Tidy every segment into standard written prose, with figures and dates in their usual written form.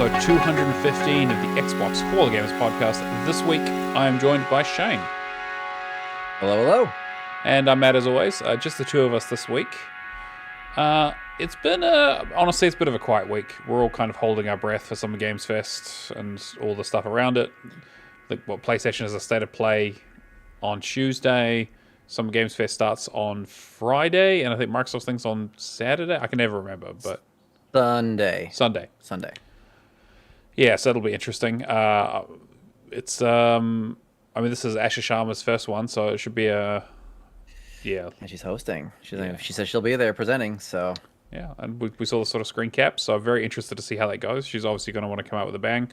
episode 215 of the Xbox Hall of Gamers podcast. This week, I am joined by Shane. Hello, hello. And I'm Matt, as always. Just the two of us this week. It's been, honestly, it's a bit of a quiet week. We're all kind of holding our breath for Summer Games Fest and all the stuff around it. PlayStation has a state of play on Tuesday. Summer Games Fest starts on Friday, and I think Microsoft thing's on Saturday. I can never remember, but Sunday. Yeah, so that'll be interesting. It's I mean, this is Asha Sharma's first one, so it should be a And she's hosting. She says she'll be there presenting. So yeah, and we saw the sort of screen cap, so I'm very interested to see how that goes. She's obviously going to want to come out with a bang.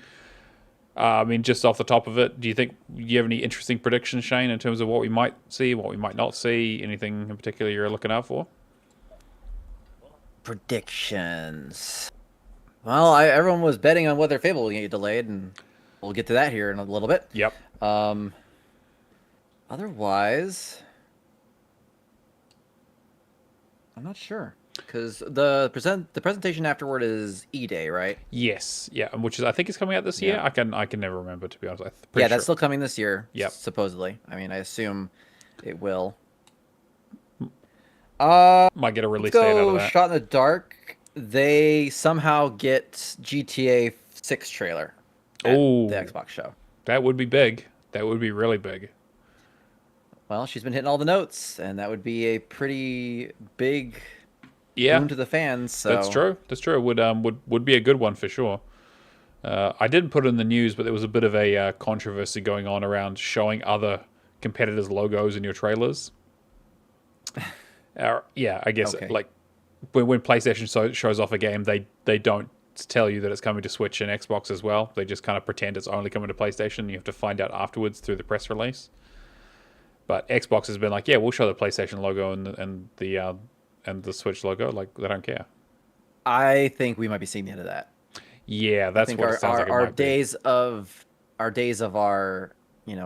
I mean, just off the top of it, do you have any interesting predictions, Shane, in terms of what we might see, what we might not see? Anything in particular you're looking out for? predictions. Well, everyone was betting on whether Fable would get delayed, and we'll get to that here in a little bit. Yep. Otherwise, I'm not sure. Because the presentation afterward is E-Day, right? Yes, yeah, which is I think is coming out this year. I can never remember, to be honest. That's still coming this year. Yep. Supposedly. I mean, I assume it will. Might get a release date out of that. Shot in the dark. They somehow get GTA 6 trailer at the Xbox show. That would be big. That would be really big. Well, she's been hitting all the notes, and that would be a pretty big boon to the fans. So. That's true. Would be a good one for sure. I didn't put it in the news, but there was a bit of a controversy going on around showing other competitors' logos in your trailers. I guess like when PlayStation shows off a game, they don't tell you that it's coming to Switch and Xbox as well. They just kind of pretend it's only coming to PlayStation. You have to find out afterwards through the press release. But Xbox has been like, yeah, we'll show the PlayStation logo and the Switch logo. Like, they don't care. I think we might be seeing the end of that. Yeah, that's what it sounds like. Our days of our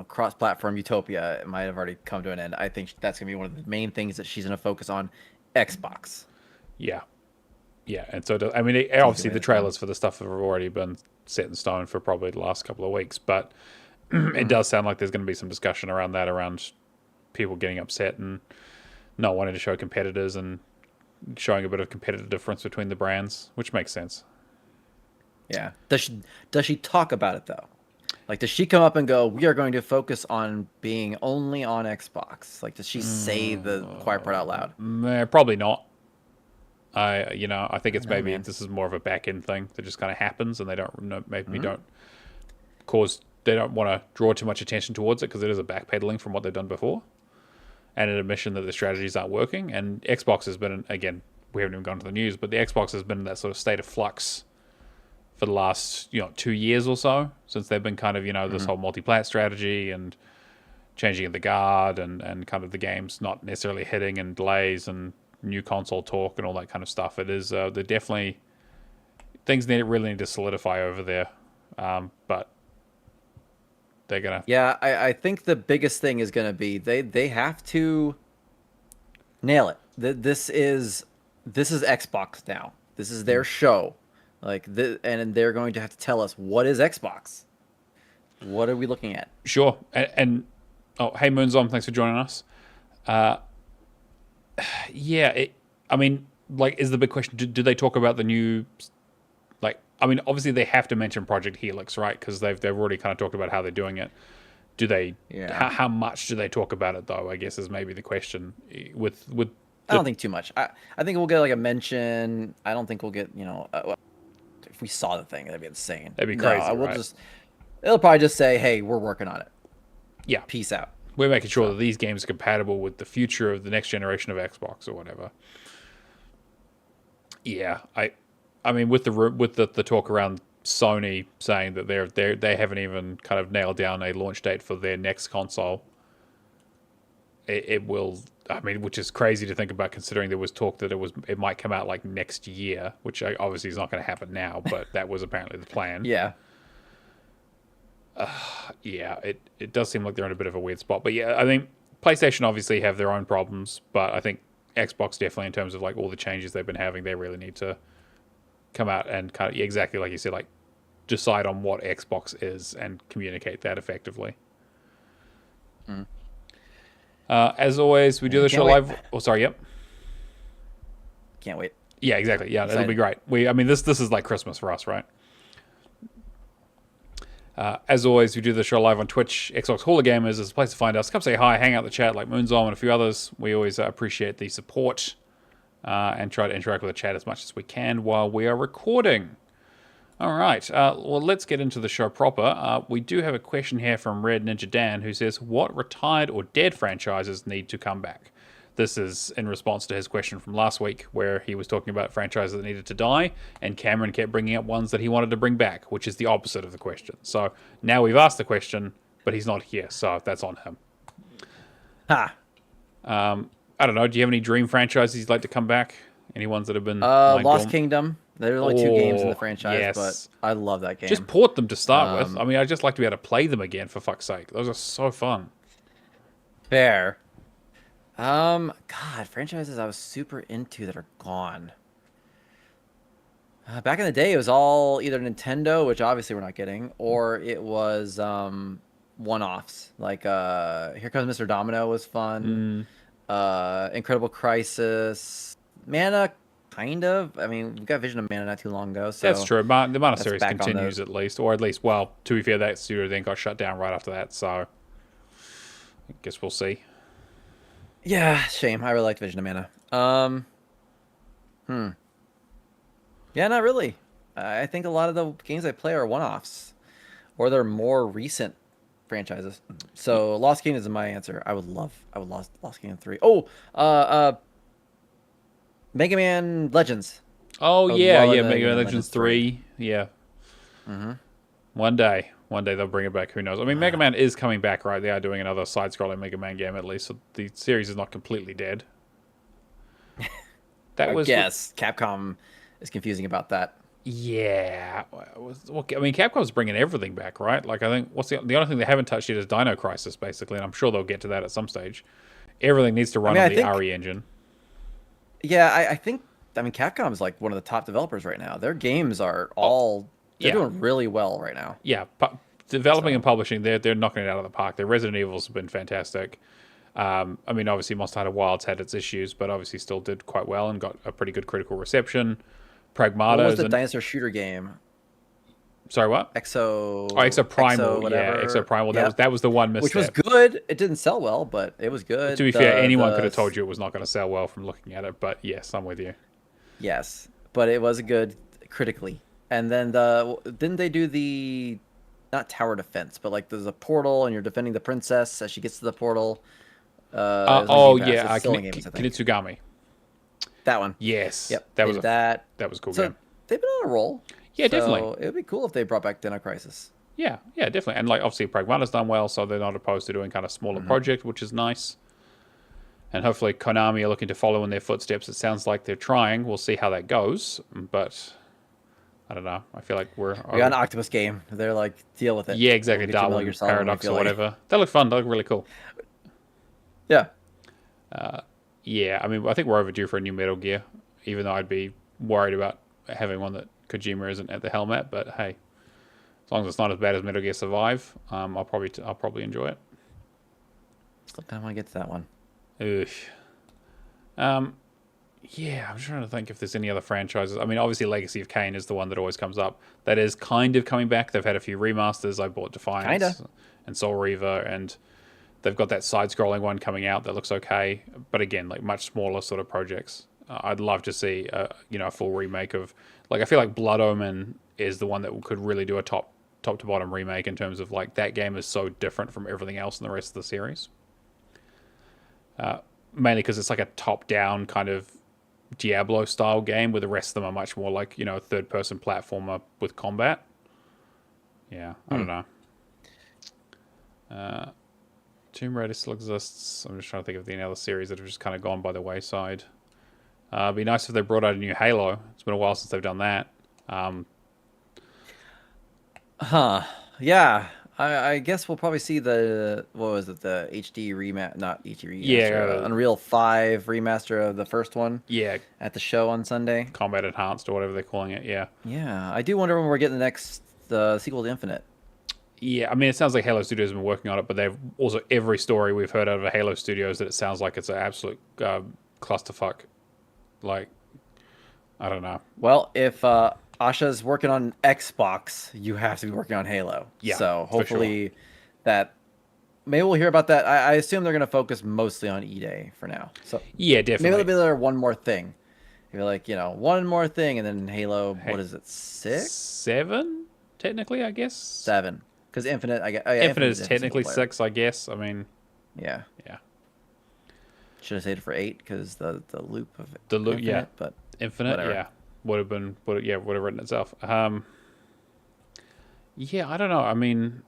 cross-platform utopia might have already come to an end. I think that's gonna be one of the main things that she's gonna focus on. Xbox. Yeah, and so I mean, obviously the trailers for the stuff have already been set in stone for probably the last couple of weeks, but it does sound like there's going to be some discussion around that, around people getting upset and not wanting to show competitors and showing a bit of competitive difference between the brands, which makes sense. Yeah. Does she talk about it though? Like, does she come up and go, we are going to focus on being only on Xbox? Like, does she say the quiet part out loud? Probably not. I think it's maybe this is more of a back end thing that just kind of happens, and they don't want to draw too much attention towards it because it is a backpedaling from what they've done before, and an admission that the strategies aren't working. And Xbox has been, again, we haven't even gone to the news, but the Xbox has been in that sort of state of flux for the last 2 years or so, since they've been kind of this whole multi-plat strategy and changing of the guard and kind of the games not necessarily hitting and delays and new console talk and all that kind of stuff. It is they're definitely things really need to solidify over there, but they're gonna. Yeah, I think the biggest thing is gonna be they have to nail it. This is Xbox now. This is their show. And they're going to have to tell us, what is Xbox? What are we looking at? Sure. And hey, Moonzom, thanks for joining us. I mean, like, is the big question, do they talk about the new, like, I mean, obviously they have to mention Project Helix, right? Because they've already kind of talked about how they're doing it. Do they, how much do they talk about it, though, I guess is maybe the question. I don't think too much. I think we'll get, like, a mention. I don't think we'll get, if we saw the thing, that'd be insane. That'd be crazy, it'll probably just say, hey, we're working on it. Yeah. Peace out. We're making sure that these games are compatible with the future of the next generation of Xbox or whatever. Yeah, I mean, with the talk around Sony saying that they haven't even kind of nailed down a launch date for their next console. It will. I mean, which is crazy to think about, considering there was talk that it might come out like next year, which obviously is not going to happen now, but that was apparently the plan. Yeah. It does seem like they're in a bit of a weird spot. But yeah, I think PlayStation obviously have their own problems, but I think Xbox definitely, in terms of like all the changes they've been having, they really need to come out and kind of exactly like you said, like decide on what Xbox is and communicate that effectively. As always, we do the show live. Oh, sorry. Yep. Can't wait. Yeah, exactly. Yeah, it'll be great. I mean, this is like Christmas for us, right? As always, we do the show live on Twitch. Xbox Hall of Gamers is a place to find us. Come say hi, hang out in the chat like Moonzom and a few others. We always appreciate the support and try to interact with the chat as much as we can while we are recording. All right. Well, let's get into the show proper. We do have a question here from Red Ninja Dan who says, what retired or dead franchises need to come back? This is in response to his question from last week where he was talking about franchises that needed to die, and Cameron kept bringing up ones that he wanted to bring back, which is the opposite of the question. So now we've asked the question, but he's not here, so that's on him. Ha! I don't know. Do you have any dream franchises you'd like to come back? Any ones that have been... Lost Kingdom. There's only 2 games in the franchise, yes. but I love that game. Just port them to start with. I mean, I'd just like to be able to play them again, for fuck's sake. Those are so fun. Fair. God, franchises I was super into that are gone. Back in the day, it was all either Nintendo, which obviously we're not getting, or it was one-offs. Like Here Comes Mr. Domino was fun. Incredible Crisis. Mana, kind of. I mean, we got Vision of Mana not too long ago. So that's true. The Mana series continues at least. Or at least, well, to be fair, that studio then got shut down right after that. So I guess we'll see. Yeah, shame. I really liked Vision of Mana. Yeah, not really. I think a lot of the games I play are one-offs, or they're more recent franchises. So Lost Kingdom is my answer. I would love Lost Kingdom 3. Oh, Mega Man Legends. Oh yeah, Mega Man Legends 3. Yeah. One day they'll bring it back. Who knows? I mean, Mega Man is coming back, right? They are doing another side-scrolling Mega Man game at least, so the series is not completely dead. Yes, Capcom is confusing about that. Yeah. I mean, Capcom's bringing everything back, right? Like, I think the only thing they haven't touched yet is Dino Crisis, basically, and I'm sure they'll get to that at some stage. Everything needs to run on the RE engine. Yeah, I think Capcom is like one of the top developers right now. Their games are all... They're doing really well right now. Yeah, developing and publishing, they're knocking it out of the park. Their Resident Evils have been fantastic. I mean, obviously, Monster Hunter Wilds had its issues, but obviously still did quite well and got a pretty good critical reception. Pragmata. What was the dinosaur shooter game? Sorry, what? Exo Primal. Exo Primal. That was the one misstep. Which was good. It didn't sell well, but it was good. To be fair, anyone could have told you it was not going to sell well from looking at it. But yes, I'm with you. Yes, but it was good critically. And then didn't they do the, not tower defense, but like there's a portal and you're defending the princess as she gets to the portal. Kinitsugami. That one. Yes. Yep. That was a cool game. They've been on a roll. Yeah, definitely. It would be cool if they brought back Dino Crisis. Yeah, definitely. And like obviously Pragmata's done well, so they're not opposed to doing kind of smaller project, which is nice. And hopefully Konami are looking to follow in their footsteps. It sounds like they're trying. We'll see how that goes, but I don't know. I feel like we got an Octopus game. They're like, deal with it. Yeah, exactly. Darwin Paradox or whatever. They look fun. They look really cool. Yeah. Yeah, I mean, I think we're overdue for a new Metal Gear, even though I'd be worried about having one that Kojima isn't at the helm at. But hey, as long as it's not as bad as Metal Gear Survive, I'll probably enjoy it. Still kind of want to get to that one. Ugh. Yeah, I'm trying to think if there's any other franchises. I mean, obviously Legacy of Kain is the one that always comes up. That is kind of coming back. They've had a few remasters. I bought Defiance and Soul Reaver, and they've got that side-scrolling one coming out that looks okay. But again, like much smaller sort of projects. I'd love to see a full remake of, like, I feel like Blood Omen is the one that could really do a top to bottom remake in terms of like that game is so different from everything else in the rest of the series. Mainly because it's like a top-down kind of Diablo style game where the rest of them are much more like, third person platformer with combat. Yeah, I don't know. Tomb Raider still exists. I'm just trying to think of any other series that have just kind of gone by the wayside. It'd be nice if they brought out a new Halo. It's been a while since they've done that. Yeah. I guess we'll probably see the HD remaster, not HD remaster, Unreal 5 remaster of the first one. Yeah. At the show on Sunday. Combat Enhanced or whatever they're calling it, yeah. Yeah, I do wonder when we're getting the next the sequel to Infinite. Yeah, I mean, it sounds like Halo Studios have been working on it, but they've also every story we've heard out of Halo Studios that it sounds like it's an absolute clusterfuck. Like, I don't know. Well, if Asha's working on Xbox, you have to be working on Halo. Yeah, So for hopefully sure. that maybe we'll hear about that. I assume they're going to focus mostly on E-Day for now. So Yeah, maybe definitely. there'll be there one more thing. You're like, one more thing, and then Halo. Hey, What is it? 6, 7, technically, I guess. 7? Because Infinite, I guess. Oh, yeah, Infinite is a technically single player. 6, I guess. I mean, Yeah. yeah. Should have saved it for 8 because the loop of The loop, Infinite, yeah. but Infinite, whatever. yeah. Would have written itself. Yeah, I don't know. I mean,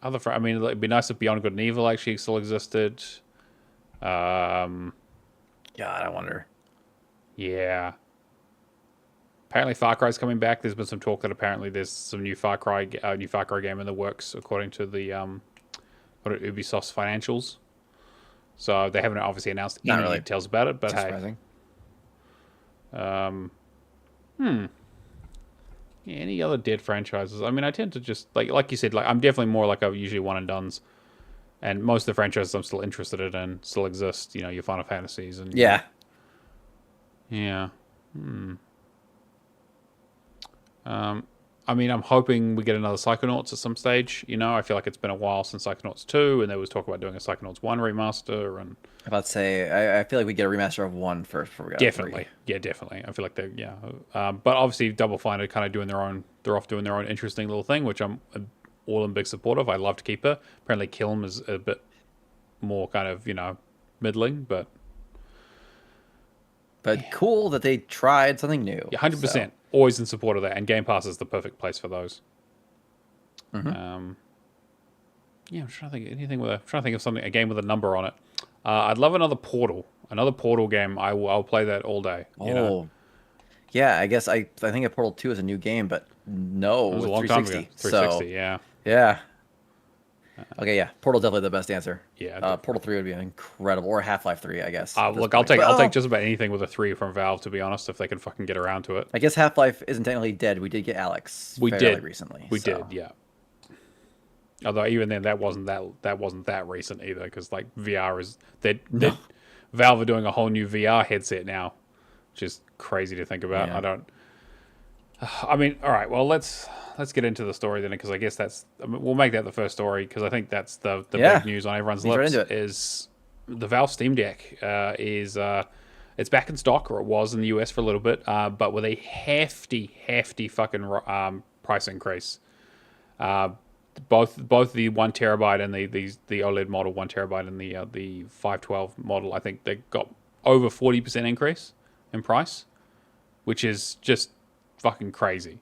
it'd be nice if Beyond Good and Evil actually still existed. God, I wonder. Yeah. Apparently, Far Cry's coming back. There's been some talk that apparently there's some new Far Cry game in the works, according to the Ubisoft's financials. So they haven't obviously announced Not any really. details about it, but That's hey, surprising. yeah, any other dead franchises? I mean, I tend to just like you said, like I'm definitely more like a usually one and dones, and most of the franchises I'm still interested in and still exist. Your Final Fantasies and Yeah. yeah. I mean, I'm hoping we get another Psychonauts at some stage. I feel like it's been a while since Psychonauts 2, and there was talk about doing a Psychonauts 1 remaster, and I'm about to say, I feel like we get a remaster of 1 first before we got definitely, 3. yeah, definitely. I feel like but obviously Double Fine are kind of doing their own. They're off doing their own interesting little thing, which I'm all in big support of. I love to keep her. Apparently, Kilm is a bit more kind of middling, but Cool that they tried something new. yeah, 100%. Always in support of that, and Game Pass is the perfect place for those. Yeah, I'm trying to think of something, a game with a number on it. I'd love another Portal game. I'll play that all day. Yeah, I guess I think of Portal 2 is a new game, but no, It was a with long time ago. 360. 360, So, yeah. yeah. Okay, yeah. Portal definitely the best answer. Yeah. Portal 3 would be incredible, or Half-Life 3, I guess. Look, I'll take just about anything with a 3 from Valve, to be honest, if they can fucking get around to it. I guess Half-Life isn't technically dead. We did get Alex fairly recently. We did, yeah. Although even then, that wasn't that recent either, because like VR is Valve are doing a whole new VR headset now, which is crazy to think about. Yeah. I mean, all right. Well, let's get into the story then, because I guess we'll make that the first story, because I think that's the big news on everyone's lips is the Valve Steam Deck is it's back in stock, or it was in the US for a little bit, but with a hefty fucking price increase. Both the 1 terabyte and the OLED model 1 terabyte and the 512 model, I think they got over 40% increase in price, which is just fucking crazy.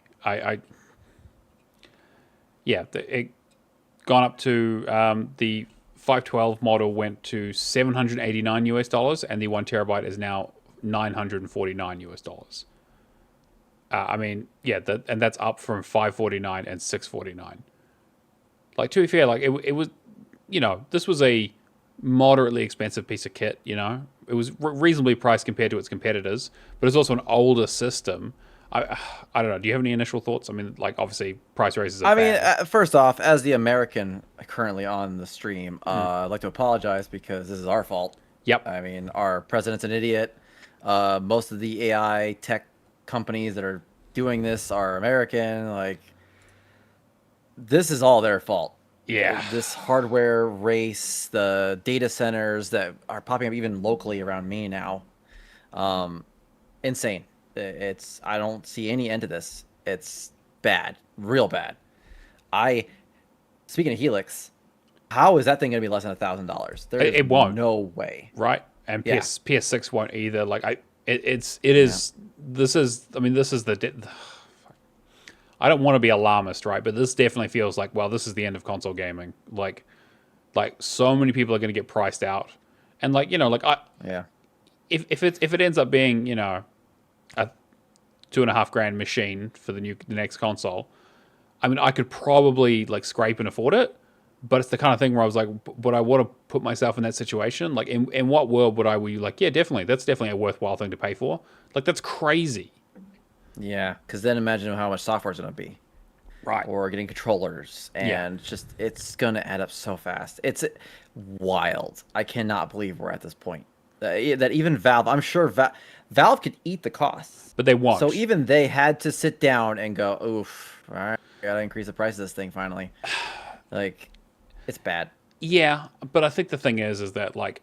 It gone up to the 512 model went to $789 and the 1 terabyte is now $949. I mean, yeah, and that's up from $549 and $649. Like, to be fair, like it was, this was a moderately expensive piece of kit. It was reasonably priced compared to its competitors, but it's also an older system. I don't know. Do you have any initial thoughts? I mean, like, obviously, price raises are bad. First off, as the American currently on the stream, I'd like to apologize because this is our fault. Yep. I mean, our president's an idiot. Most of the AI tech companies that are doing this are American. Like, this is all their fault. Yeah. This hardware race, the data centers that are popping up even locally around me now. Insane. I don't see any end to this. It's bad, real bad. Speaking of Helix, how is that thing going to be less than $1,000? It won't. No way. Right. And PS6 won't either. Like this is the I don't want to be alarmist, right? But this definitely feels like, well, this is the end of console gaming. Like so many people are going to get priced out, and if it ends up being a $2,500 machine for the next console, I mean, I could probably scrape and afford it, but it's the kind of thing where I was like, would I want to put myself in that situation? Like, in what world would I? Were you like, yeah, definitely, that's definitely a worthwhile thing to pay for. Like, that's crazy. Yeah, because then imagine how much software is going to be. Right. or getting controllers, and just it's gonna add up so fast. It's wild. I cannot believe we're at this point. That even Valve, I'm sure Valve could eat the costs, But they won't. so even they had to sit down and go, "Oof, all right, gotta increase the price of this thing finally." Like, it's bad. Yeah, but I think the thing is that like,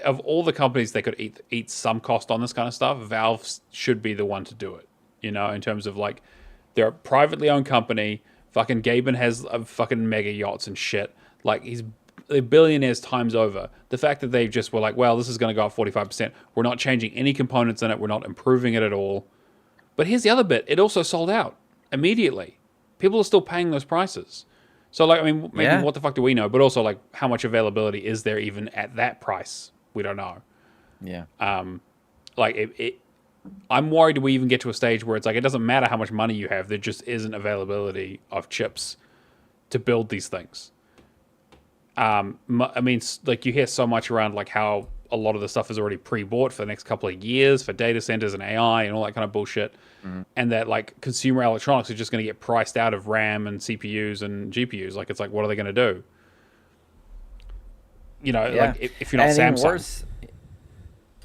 of all the companies that could eat some cost on this kind of stuff, Valve should be the one to do it. You know, in terms of like, they're a privately owned company. Fucking Gaben has fucking mega yachts and shit. Like, he's billionaires times over. The fact that they just were like, well, this is going to go up 45%. We're not changing any components in it. We're not improving it at all. But here's the other bit. It also sold out immediately. People are still paying those prices. So, like, I mean, maybe what the fuck do we know? But also, like, how much availability is there even at that price? We don't know. Yeah. Like, I'm worried we even get to a stage where it's like, it doesn't matter how much money you have. There just isn't availability of chips to build these things. I mean, like, you hear so much around, like, how a lot of the stuff is already pre-bought for the next couple of years for data centers and AI and all that kind of bullshit. Mm-hmm. And that, like, consumer electronics are just going to get priced out of RAM and CPUs and GPUs. Like, it's like, what are they going to do? You know, like, if you're not Samsung. Worse,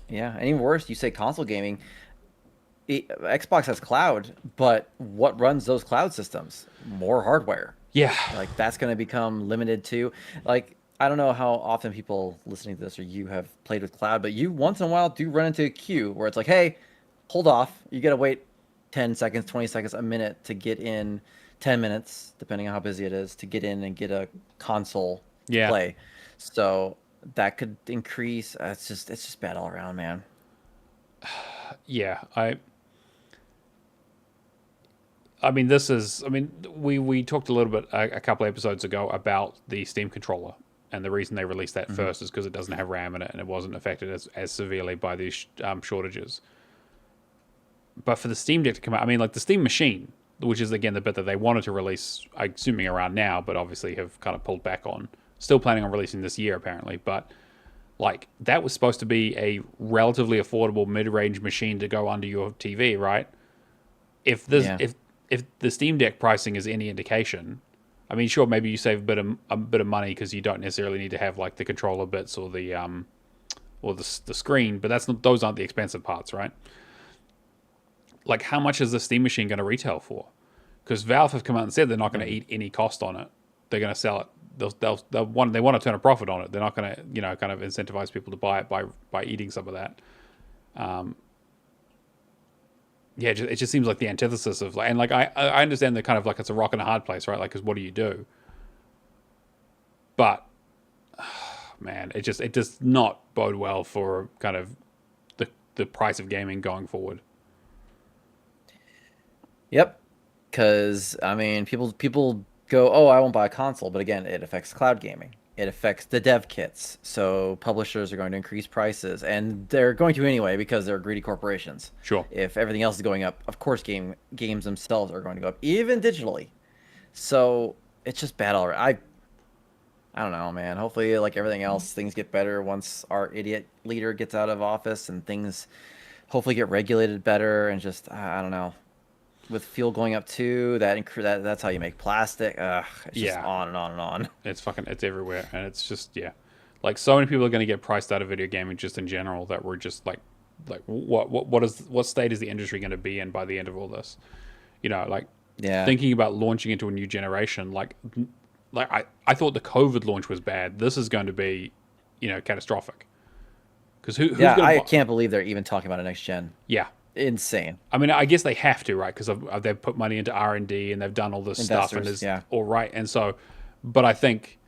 and even worse, you say console gaming. Xbox has cloud, but what runs those cloud systems? More hardware. Yeah. Like, that's going to become limited to, like, I don't know how often people listening to this or you have played with cloud, but you once in a while do run into a queue where it's like, hey, hold off. You got to wait 10 seconds, 20 seconds, a minute to get in, 10 minutes, depending on how busy it is, to get in and get a console to play. So that could increase. It's just bad all around, man. Yeah. I mean, we talked a little bit a couple episodes ago about the Steam controller, and the reason they released that first is because it doesn't have RAM in it, and it wasn't affected as severely by these shortages. But for the Steam Deck to come out, I mean, like, the Steam Machine, which is, again, the bit that they wanted to release, I'm assuming around now, but obviously have kind of pulled back on. Still planning on releasing this year, apparently, but, like, that was supposed to be a relatively affordable mid-range machine to go under your TV, right? If the Steam Deck pricing is any indication, I mean, sure, maybe you save a bit of money because you don't necessarily need to have, like, the controller bits or the screen, but those aren't the expensive parts, right? Like, how much is the Steam Machine going to retail for? Because Valve have come out and said they're not going to eat any cost on it. They're going to sell it. They want to turn a profit on it. They're not going to, you know, kind of incentivize people to buy it by eating some of that. Yeah, it just seems like the antithesis of, like, and, like, I understand that kind of, like, it's a rock and a hard place, right? Like, because what do you do? But, man, it does not bode well for kind of the price of gaming going forward. Yep, because I mean, people go, oh, I won't buy a console, but again, it affects cloud gaming. It affects the dev kits. So publishers are going to increase prices, and they're going to anyway because they're greedy corporations. Sure. If everything else is going up, of course, games themselves are going to go up, even digitally. So it's just bad all right. I don't know, man. Hopefully, like everything else, things get better once our idiot leader gets out of office, and things hopefully get regulated better. And just, I don't know. With fuel going up too, that's how you make plastic. It's just on and on and on. It's everywhere, and it's just, like, so many people are going to get priced out of video gaming just in general that we're just like what state is the industry going to be in by the end of all this? You know, like, thinking about launching into a new generation, like I thought the COVID launch was bad. This is going to be, you know, catastrophic. Because I can't believe they're even talking about a next gen. Yeah. Insane. I mean, I guess they have to, right? Because they've put money into R&D and they've done all this stuff, and is all right. And so, but I think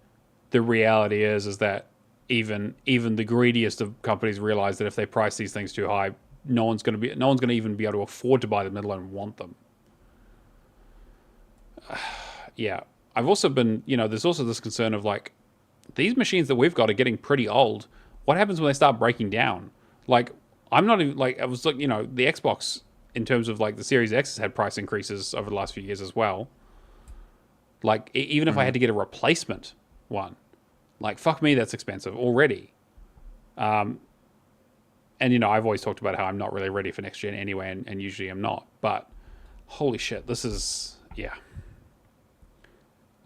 the reality is that even the greediest of companies realize that if they price these things too high, no one's going to even be able to afford to buy them, let alone want them. Yeah, I've also been, you know, there's also this concern of, like, these machines that we've got are getting pretty old. What happens when they start breaking down? Like, I'm not even, like, I was like, you know, the Xbox, in terms of, like, the Series X has had price increases over the last few years as well. Like, even if I had to get a replacement one, like, fuck me, that's expensive already. And, you know, I've always talked about how I'm not really ready for next gen anyway, and usually I'm not. But holy shit, this is,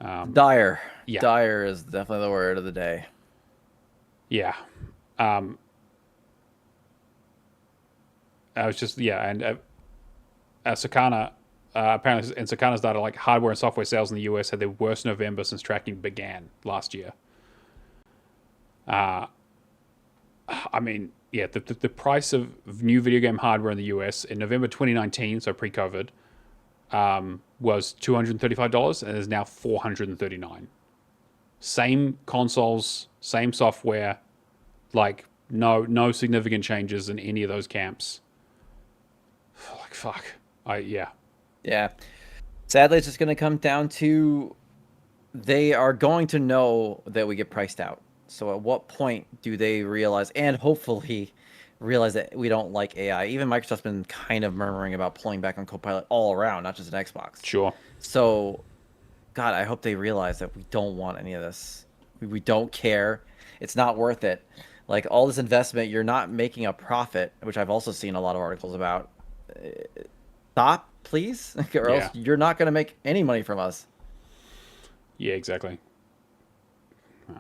Dire. Yeah. Dire is definitely the word of the day. Yeah. I was just, and Sakana, apparently in Sakana's data, like hardware and software sales in the US had their worst November since tracking began last year. I mean, yeah, the price of new video game hardware in the US in November 2019, so pre-COVID, was $235 and is now $439. Same consoles, same software, like no significant changes in any of those camps. Like fuck, yeah. Yeah. Sadly, it's just going to come down to they are going to know that we get priced out. So at what point do they realize, and hopefully realize, that we don't like AI? Even Microsoft's been kind of murmuring about pulling back on Copilot all around, not just an Xbox. Sure. So, God, I hope they realize that we don't want any of this. We don't care. It's not worth it. Like, all this investment, you're not making a profit, which I've also seen a lot of articles about. Stop, please, or else you're not going to make any money from us. Yeah, exactly.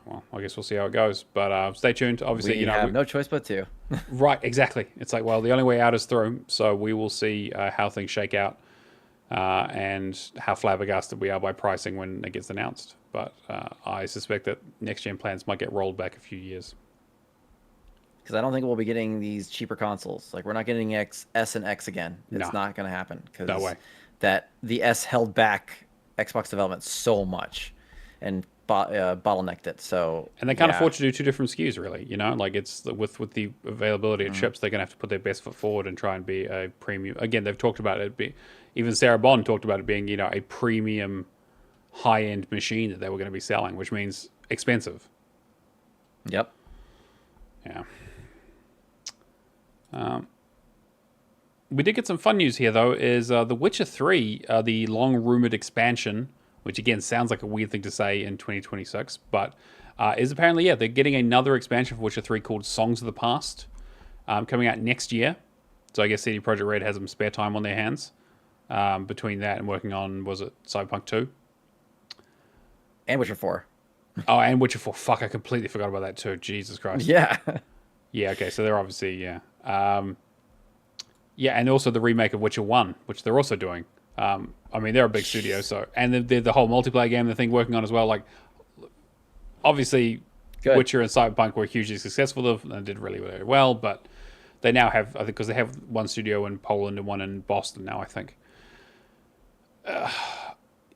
Well, I guess we'll see how it goes. But stay tuned. Obviously, we have no choice but to. Right, exactly. It's like, well, the only way out is through. So we will see how things shake out and how flabbergasted we are by pricing when it gets announced. But I suspect that next-gen plans might get rolled back a few years. Because I don't think we'll be getting these cheaper consoles. Like, we're not getting S and X again. It's No. not going to happen. Because No way. that the S held back Xbox development so much and bottlenecked it. So, and they can't afford to do two different SKUs, really. You know, like it's with the availability of chips, they're gonna have to put their best foot forward and try and be a premium. Again, they've talked about it. Even Sarah Bond talked about it being, you know, a premium, high end machine that they were going to be selling, which means expensive. Yep. Yeah. We did get some fun news here, though, is The Witcher 3, the long-rumored expansion, which, again, sounds like a weird thing to say in 2026, but is apparently, they're getting another expansion for Witcher 3 called Songs of the Past, coming out next year. So I guess CD Projekt Red has some spare time on their hands between that and working on, was it Cyberpunk 2? And Witcher 4. Oh, and Witcher 4. Fuck, I completely forgot about that, too. Jesus Christ. Yeah. Yeah, okay, so they're obviously, yeah, and also the remake of Witcher 1, which they're also doing. I mean, they're a big studio, so... And they're the whole multiplayer game they're working on as well. Like, obviously, Good. Witcher and Cyberpunk were hugely successful and did really, really well, but they now have... I think because they have one studio in Poland and one in Boston now, I think.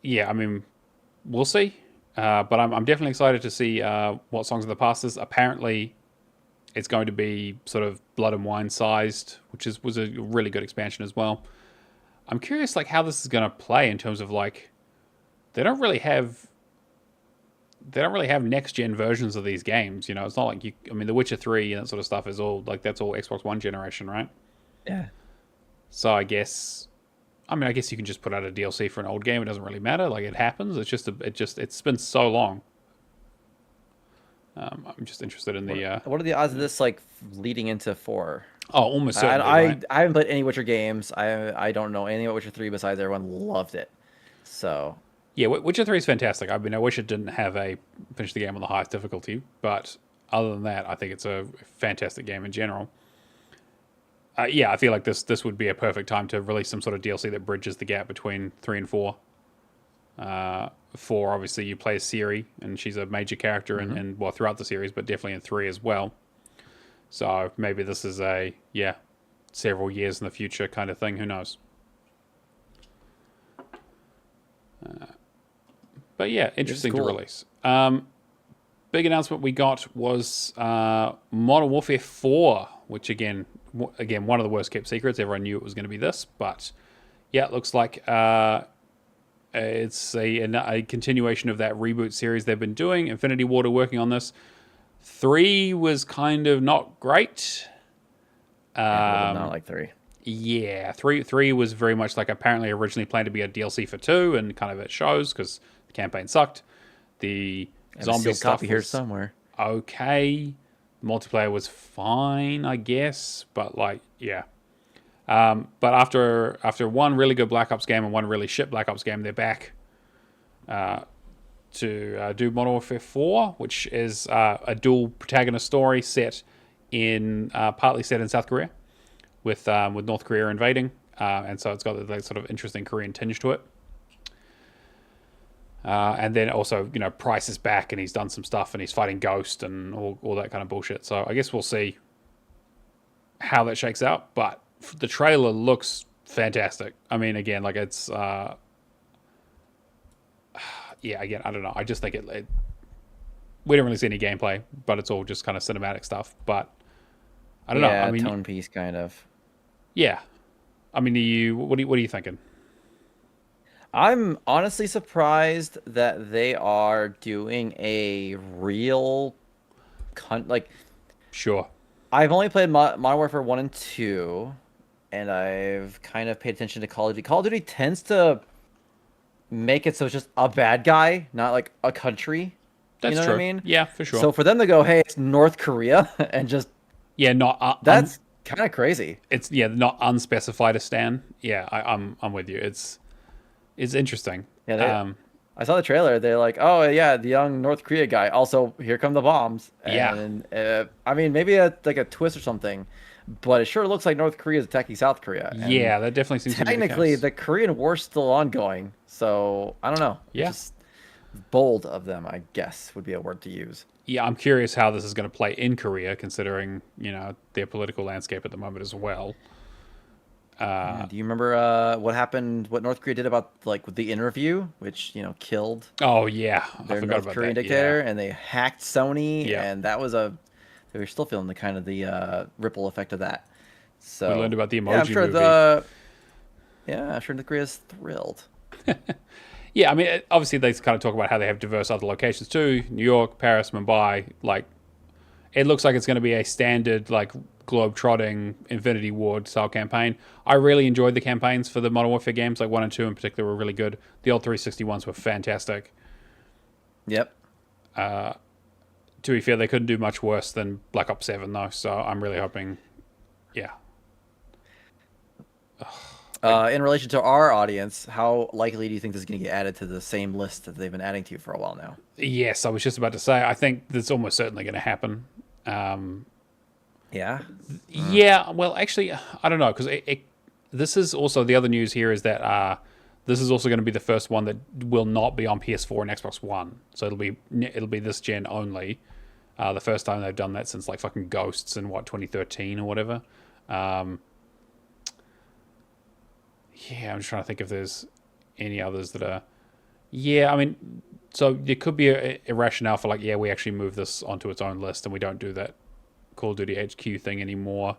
Yeah, I mean, we'll see. But I'm definitely excited to see what Songs of the Past is. Apparently... It's going to be sort of Blood and Wine sized, which was a really good expansion as well. I'm curious, like, how this is going to play in terms of, like, they don't really have next gen versions of these games. You know, it's not like I mean, The Witcher 3 and that sort of stuff is all like that's all Xbox One generation, right? Yeah. So I guess you can just put out a DLC for an old game. It doesn't really matter. Like, it happens. It's just it's been so long. I'm just interested in the... What are the odds of this, like, leading into 4? Oh, almost certainly, I haven't played any Witcher games. I don't know anything about Witcher 3 besides everyone loved it. So... Yeah, Witcher 3 is fantastic. I mean, I wish it didn't have finish the game on the highest difficulty, but other than that, I think it's a fantastic game in general. Yeah, I feel like this would be a perfect time to release some sort of DLC that bridges the gap between 3 and 4. 4, obviously, you play as Ciri, and she's a major character and well, throughout the series, but definitely in 3 as well. So maybe this is several years in the future kind of thing. Who knows? But yeah, interesting to release. Big announcement we got was Modern Warfare 4, which again, one of the worst kept secrets. Everyone knew it was going to be this, but yeah, it looks like it's a continuation of that reboot series they've been doing. Infinity Ward are working on this. 3 was kind of not great. Not like 3. Yeah, 3 was very much like apparently originally planned to be a DLC for 2, and kind of it shows because the campaign sucked. The zombie stuff copy here somewhere. Okay, the multiplayer was fine, I guess, but like yeah. But after one really good Black Ops game and one really shit Black Ops game, they're back to do Modern Warfare 4, which is a dual protagonist story set in partly set in South Korea, with North Korea invading, and so it's got that sort of interesting Korean tinge to it. And then also, Price is back and he's done some stuff and he's fighting Ghost and all that kind of bullshit. So I guess we'll see how that shakes out. But the trailer looks fantastic. I mean, again, like it's, yeah, again, I don't know. I just think we don't really see any gameplay, but it's all just kind of cinematic stuff. But I don't know. I mean, tone piece kind of. Yeah. I mean, what are you thinking? I'm honestly surprised that they are doing a real Sure. I've only played Modern Warfare 1 and 2, and I've kind of paid attention to Call of Duty. Call of Duty tends to make it so it's just a bad guy, not like a country. That's you know true. what I mean? Yeah, for sure. So for them to go, hey, it's North Korea, and just that's kind of crazy. It's not unspecified a stan. Yeah, I'm with you. It's interesting. Yeah, I saw the trailer. They're like, oh yeah, the young North Korea guy. Also, here come the bombs. And, I mean, maybe like a twist or something, but it sure looks like North Korea is attacking South Korea. And yeah, that definitely seems technically to be the Korean War's still ongoing. So I don't know. Yeah. Just bold of them, I guess, would be a word to use. Yeah, I'm curious how this is going to play in Korea, considering their political landscape at the moment as well. Do you remember what happened? What North Korea did about with the interview, which killed? Oh yeah, their I forgot North about Korean that. dictator, Yeah. and they hacked Sony, Yeah. and that was they were still feeling the ripple effect of that. So We learned about the emoji I'm sure movie. I'm sure North Korea's thrilled. Yeah, I mean, obviously they kind of talk about how they have diverse other locations too: New York, Paris, Mumbai. Like, it looks like it's going to be a standard globe-trotting Infinity Ward style campaign. I really enjoyed the campaigns for the Modern Warfare games, like 1 and 2 in particular were really good. The old 360 ones were fantastic. Yep. To be fair, they couldn't do much worse than Black Ops 7 though, so I'm really hoping, yeah. In relation to our audience, how likely do you think this is going to get added to the same list that they've been adding to for a while now? Yes, I was just about to say, I think that's almost certainly going to happen. Yeah. Yeah, well, actually, I don't know, because this is also the other news here is that this is also going to be the first one that will not be on PS4 and Xbox One. So it'll be this gen only. The first time they've done that since fucking Ghosts in 2013 or whatever. Yeah, I'm just trying to think if there's any others that are. Yeah, I mean, so there could be a rationale for we actually move this onto its own list and we don't do that Call of Duty HQ thing anymore.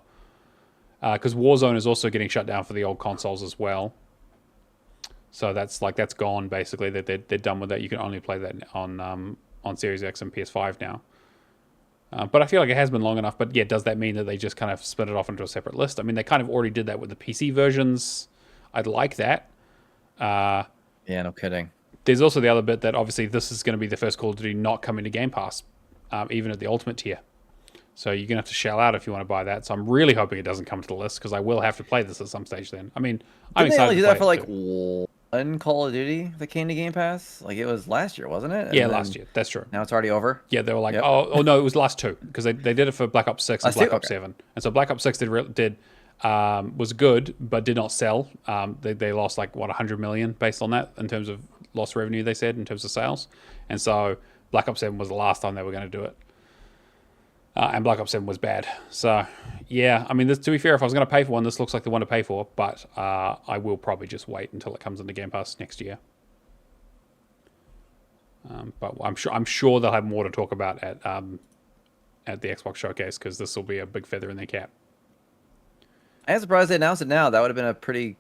Because Warzone is also getting shut down for the old consoles as well. So that's gone basically. That they're done with that. You can only play that on Series X and PS5 now. But I feel like it has been long enough. But yeah, does that mean that they just kind of split it off into a separate list? I mean, they kind of already did that with the PC versions. I'd like that. Yeah, no kidding. There's also the other bit that obviously this is going to be the first Call of Duty not coming to Game Pass, even at the Ultimate tier. So you're going to have to shell out if you want to buy that. So I'm really hoping it doesn't come to the list because I will have to play this at some stage then. I mean, I'm Didn't excited they only do to that play for one Call of Duty that came to Game Pass? It was last year, wasn't it? And yeah, then last year. That's true. Now it's already over? Yeah, they were like, Yep. oh no, it was last two because they did it for Black Ops 6 and Last Black two? Ops Okay. 7. And so Black Ops 6 was good but did not sell. They lost 100 million based on that in terms of lost revenue, they said, in terms of sales. And so Black Ops 7 was the last time they were going to do it. And Black Ops 7 was bad. So, yeah, I mean, to be fair, if I was going to pay for one, this looks like the one to pay for. But I will probably just wait until it comes into Game Pass next year. But I'm sure they'll have more to talk about at the Xbox showcase because this will be a big feather in their cap. I'm surprised they announced it now. That would have been a pretty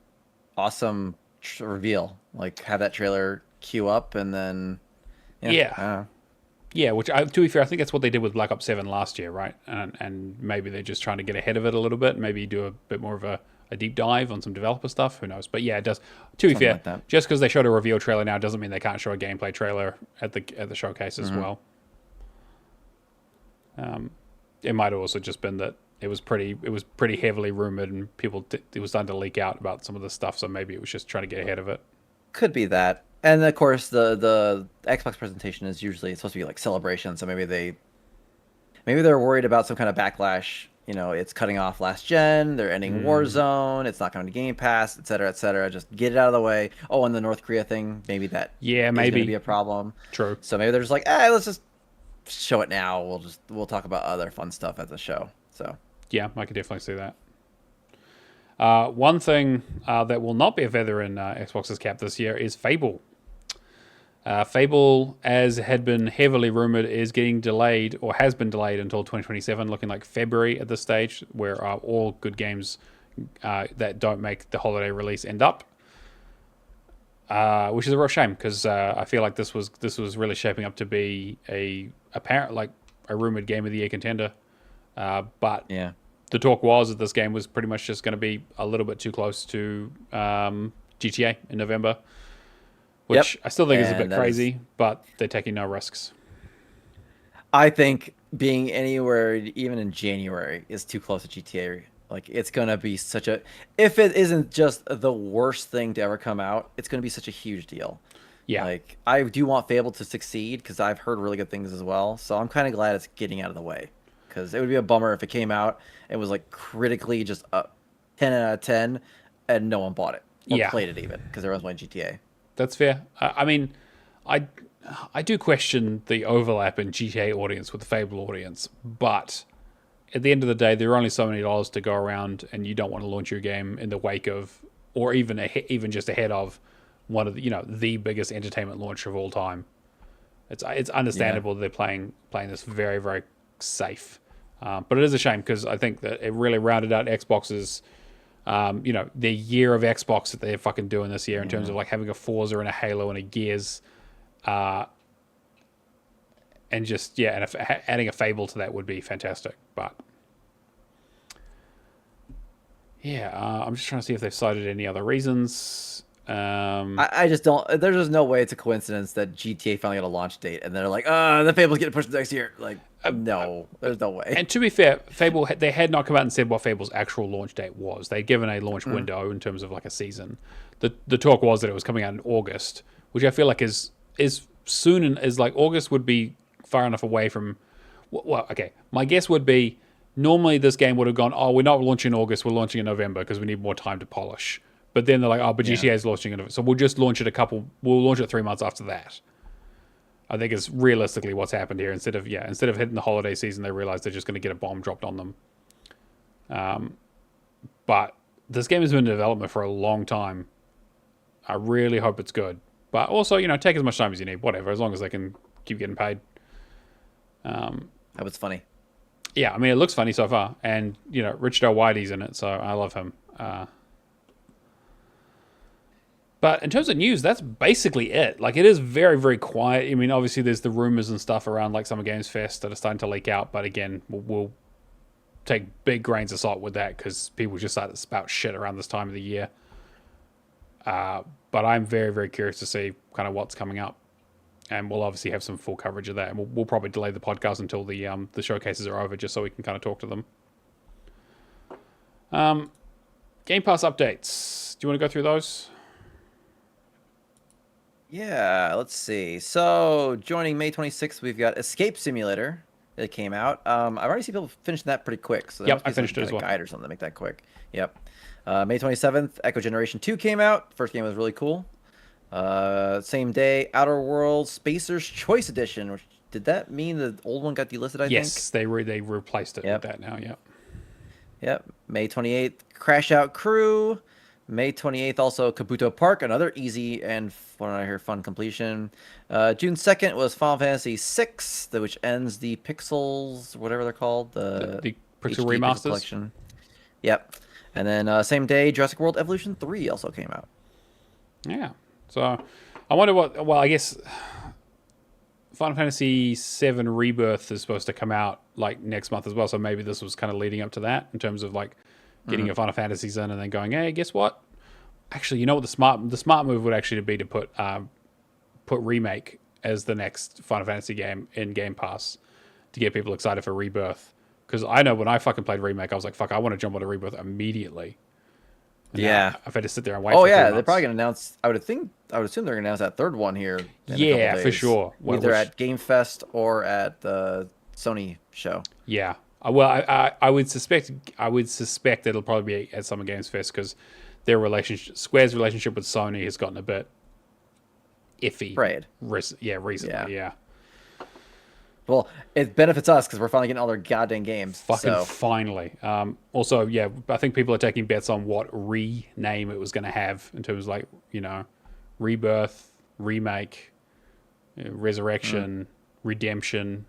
awesome reveal. Have that trailer queue up and then... Yeah. Yeah, which, to be fair, I think that's what they did with Black Ops 7 last year, right? And maybe they're just trying to get ahead of it a little bit. Maybe do a bit more of a deep dive on some developer stuff. Who knows? But yeah, it does. To be fair, just because they showed a reveal trailer now doesn't mean they can't show a gameplay trailer at the showcase as well. It might have also just been that it was pretty heavily rumored and it was starting to leak out about some of the stuff. So maybe it was just trying to get ahead of it. Could be that. And of course, the Xbox presentation is usually it's supposed to be like celebration, so maybe they're worried about some kind of backlash. You know, it's cutting off last gen, they're ending Mm, Warzone, it's not going to Game Pass, etc., etc. Just get it out of the way. Oh, and the North Korea thing, maybe that yeah, is going to be maybe. a problem. True. So maybe they're just like, let's just show it now. We'll talk about other fun stuff at the show. So Yeah, I could definitely see that. One thing that will not be a feather in Xbox's cap this year is Fable. Fable, as had been heavily rumored, is getting delayed or has been delayed until 2027, looking like February at this stage, where all good games that don't make the holiday release end up, which is a real shame because I feel like this was really shaping up to be a apparent like a rumored game of the year contender. But yeah, the talk was that this game was pretty much just going to be a little bit too close to GTA in November, yep. which I still think is a bit And that is, crazy, but they're taking no risks. I think being anywhere even in January is too close to GTA. Like it's gonna be such a if it isn't just the worst thing to ever come out, it's gonna be such a huge deal. Yeah, Like I do want Fable to succeed because I've heard really good things as well. So I'm kind of glad it's getting out of the way because it would be a bummer if it came out and was like critically just a 10 out of 10 and no one bought it or yeah, played it even because everyone's playing GTA. that's fair. I mean, I I do question the overlap in GTA audience with the Fable audience, but at the end of the day, there are only so many dollars to go around, and you don't want to launch your game in the wake of, or even just ahead of, one of the the biggest entertainment launch of all time. It's Yeah. understandable that they're playing this very very safe, but it is a shame because I think that it really rounded out Xbox's the year of Xbox that they're fucking doing this year in terms Yeah. of like having a Forza and a Halo and a Gears, and just and adding a Fable to that would be fantastic. But yeah, I'm just trying to see if they've cited any other reasons. I just don't. There's just no way it's a coincidence that GTA finally got a launch date, and they're like, the Fable's getting pushed to next year. Like, no, there's no way. And to be fair, Fable they had not come out and said what Fable's actual launch date was. They'd given a launch Mm. window in terms of like a season. The talk was that it was coming out in August, which I feel like is soon and is like August would be far enough away from. Well, okay, my guess would be normally this game would have gone. Oh, we're not launching in August. We're launching in November because we need more time to polish. But then they're like, oh, but Yeah, GTA is launching in November, so we'll just launch it We'll launch it 3 months after that. I think is realistically what's happened here. Instead of hitting the holiday season, they realized they're just going to get a bomb dropped on them. But this game has been in development for a long time. I really hope it's good. But also, take as much time as you need. Whatever, as long as they can keep getting paid. that was funny. Yeah, I mean, it looks funny so far, and Richard Whitey's in it, so I love him. But in terms of news, that's basically it. Like, it is very, very quiet. I mean, obviously, there's the rumors and stuff around like Summer Games Fest that are starting to leak out. But again, we'll take big grains of salt with that because people just start to spout shit around this time of the year. But I'm very, very curious to see kind of what's coming up, and we'll obviously have some full coverage of that. And we'll probably delay the podcast until the showcases are over, just so we can kind of talk to them. Game Pass updates. Do you want to go through those? Yeah, let's see. So joining May 26th, we've got Escape Simulator that came out. I've already seen people finishing that pretty quick, so there Yep, must I be some finished it kind as of well. guide or something to make that quick. Yep. May 27th, Echo Generation 2 came out. First game was really cool. Same day, Outer Worlds Spacer's Choice Edition. Which, did that mean the old one got delisted, I think? Yes, they replaced it with Yep. that now. Yep. Yep. May 28th, Crash Out Crew. May 28th, also Kabuto Park, another easy and fun completion. June 2nd was Final Fantasy VI, which ends the Pixels, whatever they're called, the The Pixel HD Pixel remasters. Collection. Yep. And then same day, Jurassic World Evolution 3 also came out. Yeah. So I wonder what. Well, I guess Final Fantasy VII Rebirth is supposed to come out like next month as well. So maybe this was kind of leading up to that in terms of like getting Hmm. your Final Fantasies in and then going, hey, guess what? Actually, you know what the smart move would actually be to put remake as the next Final Fantasy game in Game Pass to get people excited for Rebirth. Because I know when I fucking played remake, I was like, fuck, I want to jump on a Rebirth immediately. And Yeah. I've had to sit there and wait Oh for 3 yeah, months. they're probably gonna announce. I would assume they're gonna announce that third one here. In a Yeah, couple for days. sure. Either at Game Fest or at the Sony show. Yeah. Well, I would suspect it'll probably be at Summer Games Fest because Square's relationship with Sony has gotten a bit iffy. Right. Recently. Yeah. Well, it benefits us because we're finally getting all their goddamn games. Fucking finally. Also, yeah, I think people are taking bets on what rename it was going to have in terms of like, rebirth, remake, resurrection, redemption.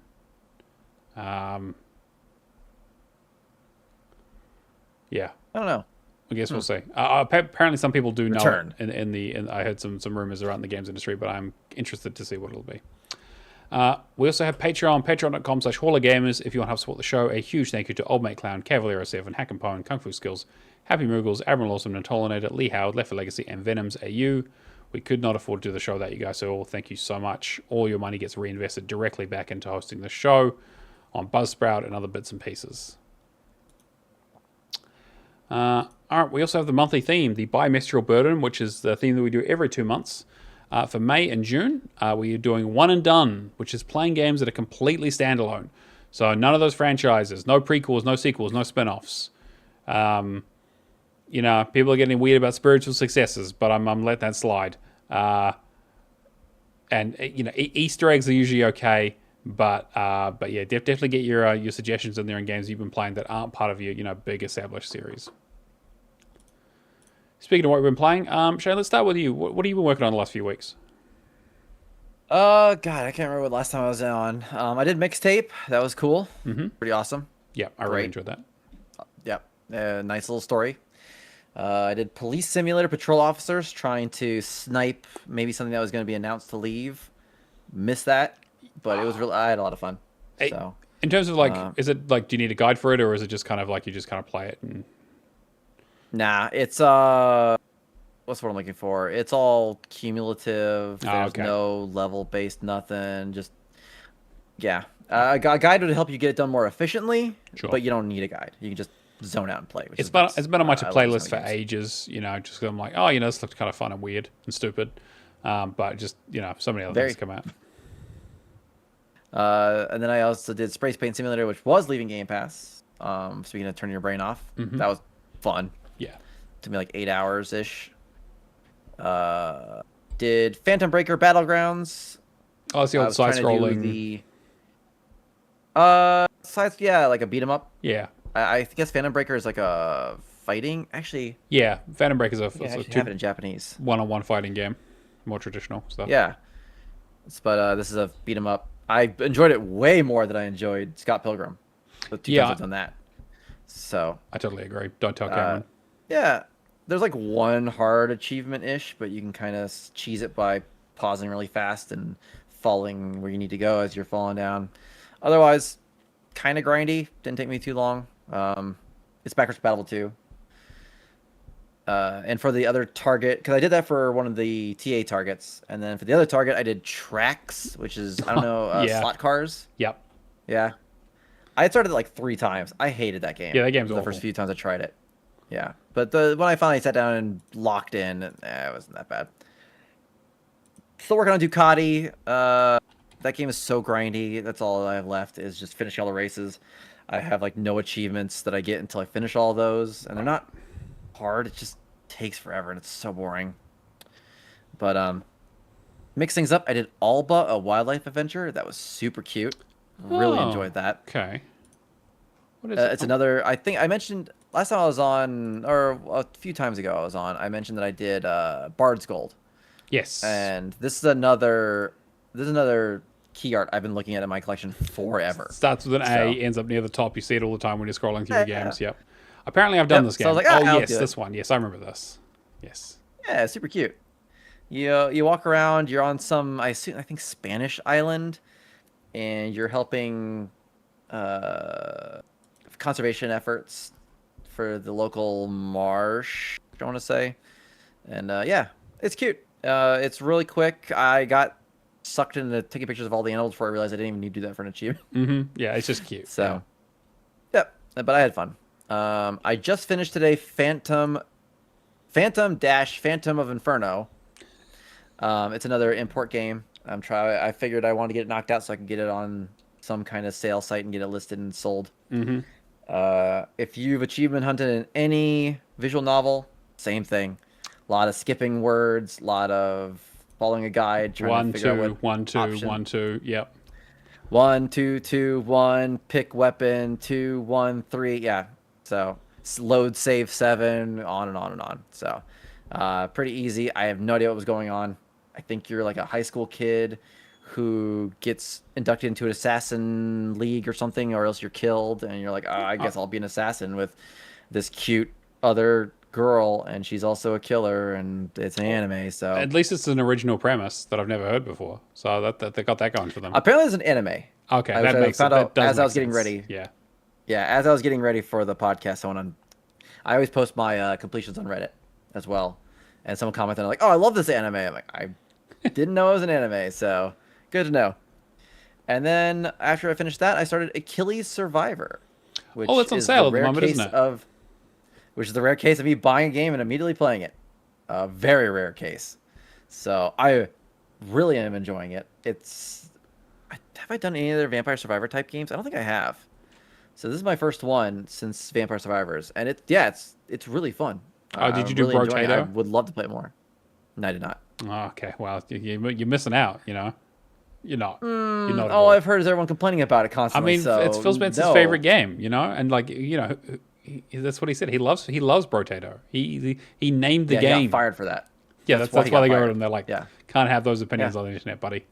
Yeah. I don't know. I guess we'll see. Apparently, some people do Return. know it. I heard some rumors around the games industry, but I'm interested to see what it'll be. We also have Patreon, patreon.com/HallOfGamers. If you want to help support the show, a huge thank you to Old Mate Clown, Cavalier 07, Hack and Pone, Kung Fu Skills, Happy Moogles, Admiral Awesome, Natolinator, Lee Howard, Left for Legacy, and Venoms AU. We could not afford to do the show without you guys, so thank you so much. All your money gets reinvested directly back into hosting the show on Buzzsprout and other bits and pieces. All right, we also have the monthly theme, the Bimestral Burden, which is the theme that we do every 2 months. For May and June, we are doing One and Done, which is playing games that are completely standalone. So none of those franchises, no prequels, no sequels, no spin-offs. People are getting weird about spiritual successors, but I'm letting that slide. Easter eggs are usually okay, but yeah, definitely get your suggestions in there in games you've been playing that aren't part of your big established series. Speaking of what we've been playing, Shane, let's start with you. What have you been working on the last few weeks? God, I can't remember what last time I was on. I did Mixtape. That was cool. Mm-hmm. Pretty awesome. Yeah, I really enjoyed that. Yep. Nice little story. I did Police Simulator Patrol Officers, trying to snipe maybe something that was going to be announced to leave. Missed that, but it was I had a lot of fun. So, in terms of is it like, do you need a guide for it, or is it just kind of like you just kind of play it? And... Nah, it's what's what I'm looking for? It's all cumulative. There's no level based nothing. Just a guide would help you get it done more efficiently. Sure. But you don't need a guide. You can just zone out and play. It's been on my playlist for ages. Just because I'm like, this looked kind of fun and weird and stupid. But just so many other things come out. And then I also did Spray Paint Simulator, which was leaving Game Pass. Speaking of turning your brain off, that was fun. Yeah, took me like 8 hours ish. Did Phantom Breaker Battlegrounds. Oh, it's the old side scrolling. Like a beat 'em up. Yeah. I guess Phantom Breaker is like a fighting. Actually. Yeah, Phantom Breaker is I have it in Japanese. One-on-one fighting game, more traditional stuff. Yeah. But this is a beat 'em up. I enjoyed it way more than I enjoyed Scott Pilgrim. The two times I've done that. So. I totally agree. Don't tell Cameron. Yeah. There's like one hard achievement-ish, but you can kind of cheese it by pausing really fast and falling where you need to go as you're falling down. Otherwise, kind of grindy. Didn't take me too long. It's backwards compatible too. And for the other target, because I did that for one of the TA targets, and then for the other target, I did Tracks, which is, I don't know, slot cars. Yep. Yeah. I had started it like 3 times. I hated that game. Yeah, that game's awful. The first few times I tried it. Yeah. But when I finally sat down and locked in, it wasn't that bad. Still working on Ducati. That game is so grindy. That's all I have left is just finishing all the races. I have like no achievements that I get until I finish all those, and they're not hard. It just takes forever, and it's so boring. But mix things up. I did Alba, a wildlife adventure. That was super cute. Really enjoyed that. Okay. What is it? It's another. I think I mentioned last time I was on, or a few times ago I was on. I mentioned that I did Bard's Gold. Yes. And this is another key art I've been looking at in my collection forever. Starts with an A, ends up near the top. You see it all the time when you're scrolling through your games. Yep. Apparently, I've done this game. So I was like, yes, this one. Yes, I remember this. Yes. Yeah, super cute. You walk around. You're on some, I think Spanish island, and you're helping conservation efforts for the local marsh. I want to say, and it's cute. It's really quick. I got sucked into taking pictures of all the animals before I realized I didn't even need to do that for an achievement. Mm-hmm. Yeah, it's just cute. So, yep. But I had fun. I just finished today Phantom Phantom of Inferno. It's another import game. I figured I wanted to get it knocked out so I can get it on some kind of sale site and get it listed and sold. Mm-hmm. If you've achievement hunted in any visual novel, same thing. A lot of skipping words, a lot of following a guide, trying to figure out what 1 2 option. 1 2. Yep. 1 2 2 1. Pick weapon. 2 1 3. Yeah. So load save 7. On and on and on. So pretty easy. I have no idea what was going on. I think you're like a high school kid who gets inducted into an assassin league or something, or else you're killed, and you're like, oh, I guess I'll be an assassin with this cute other girl, and she's also a killer, and it's an anime. So At least it's an original premise that I've never heard before. So that they got that going for them. apparently it's an anime. Okay, I that makes found out that does as I make was getting sense. ready. Yeah. Yeah, as I was getting ready for the podcast, I always post my completions on Reddit as well, and someone commented like, "Oh, I love this anime." I'm like, I didn't know it was an anime, so good to know. And then after I finished that, I started Achilles Survivor, which Oh, it's on is sale the at the rare moment, case isn't it? of, which is the rare case of me buying a game and immediately playing it. A very rare case. So I really am enjoying it. Have I done any other Vampire Survivor type games? I don't think I have. So this is my first one since Vampire Survivors, and it's really fun. Oh, did you I'm do really enjoying it. I Brotato? would love to play it more. No, I did not. Oh, okay. Well, you're missing out. You know, you're not. You're not. At All all. I've heard is everyone complaining about it I constantly. mean, so it's Phil Spencer's no. favorite game. You know, and like that's what he said. He loves Brotato. He named the Yeah, he game. got fired for that. Yeah, that's he why got they go fired. at him. They're like, Yeah. can't have those opinions Yeah. on the internet, buddy.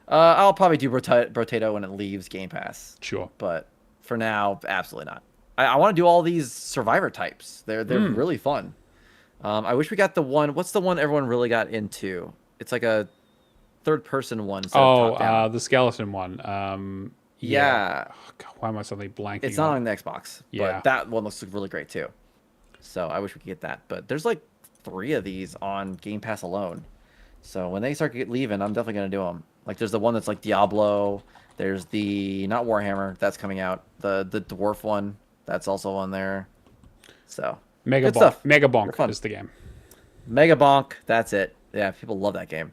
I'll probably do Brotato when it leaves Game Pass, Sure. but for now, absolutely not. I want to do all these Survivor types. They're really fun. I wish we got the one. What's the one everyone really got into? It's like a third-person one. Instead of top-down. The skeleton one. Yeah. Oh, God, why am I suddenly blanking? It's not on the Xbox, Yeah. but that one looks really great too. So I wish we could get that. But there's like 3 of these on Game Pass alone. So when they start leaving, I'm definitely gonna do them. Like there's the one that's like Diablo. There's the not Warhammer that's coming out. The dwarf one that's also on there. So Mega good Bonk. stuff. Mega They're Bonk fun. is the game. Mega Bonk. That's it. Yeah, people love that game.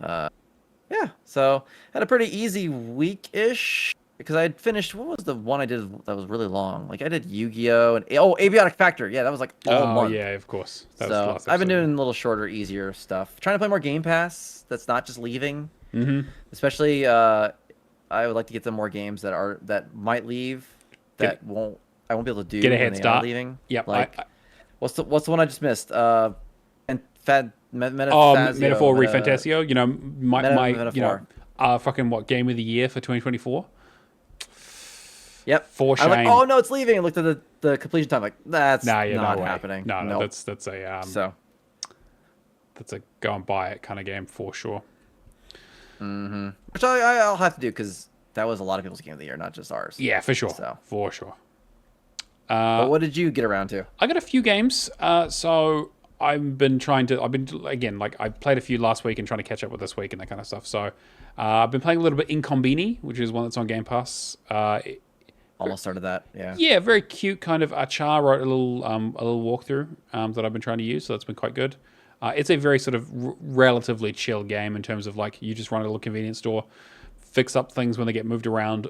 Yeah. So had a pretty easy week-ish because I had finished. What was the one I did that was really long? Like I did Yu-Gi-Oh and Avionic Factor. Yeah, that was like all month. Yeah, of course. That was the So last I've been episode. doing a little shorter, easier stuff. Trying to play more Game Pass. That's not just leaving. Mm-hmm. Especially, I would like to get some more games that might leave I won't be able to do Get a when head they are start. leaving. Yep. Like what's the one I just missed? And Metaphor Refantasio. You know, my Metaphor. fucking what game of the year for 2024? Yep. For I'm like, shame. oh no, it's leaving. I looked at the completion time. Like that's Nah, yeah, not no way. happening. No, Nope. that's a So. that's a go and buy it kind of game for sure. Which I'll have to do because that was a lot of people's game of the year, not just ours. Yeah, for sure. So. For sure. But what did you get around to? I got a few games. So I've been again, like I played a few last week and trying to catch up with this week and that kind of stuff. So I've been playing a little bit Incombini, which is one that's on Game Pass. Almost started that. Yeah. Yeah, very cute kind of. Char wrote a little walkthrough that I've been trying to use, so that's been quite good. It's a very sort of relatively chill game in terms of like you just run a little convenience store, fix up things when they get moved around.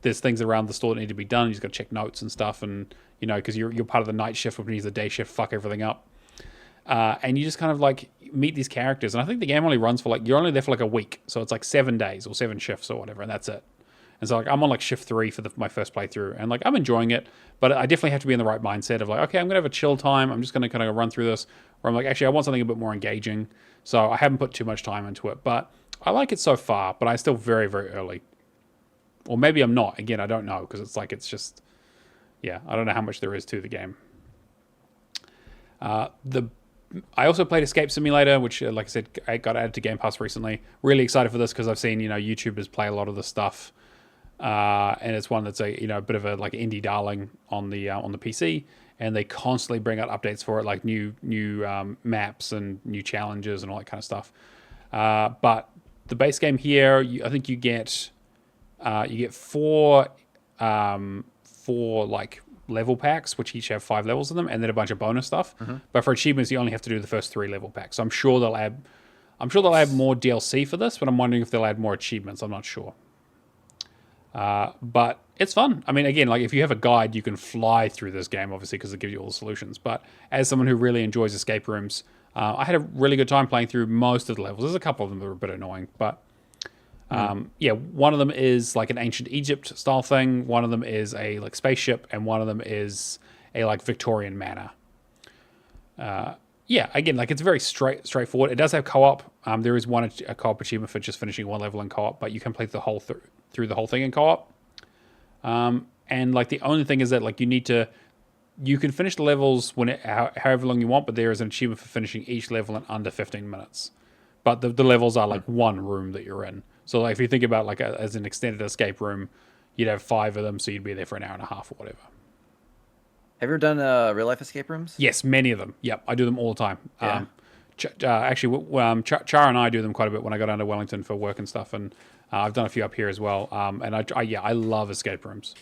There's things around the store that need to be done. You just got to check notes and stuff, and because you're part of the night shift, which means the day shift fuck everything up. And you just kind of like meet these characters, and I think the game only runs for you're only there for like a week, so it's like 7 days or 7 shifts or whatever, and that's it. And so like I'm on like shift 3 for my first playthrough, and like I'm enjoying it, but I definitely have to be in the right mindset of like, okay, I'm gonna have a chill time. I'm just gonna kind of run through this, where I'm like, actually, I want something a bit more engaging. So I haven't put too much time into it, but I like it so far. But I'm still very, very early, or maybe I'm not. Again, I don't know because it's just, yeah, I don't know how much there is to the game. I also played Escape Simulator, which, like I said, I got added to Game Pass recently. Really excited for this because I've seen YouTubers play a lot of this stuff. And it's one that's a bit of a like indie darling on the PC, and they constantly bring out updates for it, like new maps and new challenges and all that kind of stuff. But the base game here, I think you get 4 like level packs, which each have 5 levels in them, and then a bunch of bonus stuff. But for achievements, you only have to do the first 3 level packs. So I'm sure they'll add more DLC for this, but I'm wondering if they'll add more achievements. I'm not sure. But it's fun. I mean, again, like if you have a guide, you can fly through this game, obviously, because it gives you all the solutions. But as someone who really enjoys escape rooms, I had a really good time playing through most of the levels. There's a couple of them that are a bit annoying, but one of them is like an ancient Egypt style thing. One of them is a like spaceship, and one of them is a like Victorian manor. Again, like it's very straightforward. It does have co-op. There is a co-op achievement for just finishing one level in co-op, but you can play through the whole thing in co-op. And like the only thing is that like you can finish the levels however long you want, but there is an achievement for finishing each level in under 15 minutes. But the levels are like one room that you're in. So like if you think about like as an extended escape room, you'd have 5 of them, so you'd be there for an hour and a half or whatever. Have you ever done real life escape rooms? Yes, many of them. Yep, I do them all the time. Yeah. Char and I do them quite a bit when I go down to Wellington for work and stuff, and I've done a few up here as well. And I love escape rooms.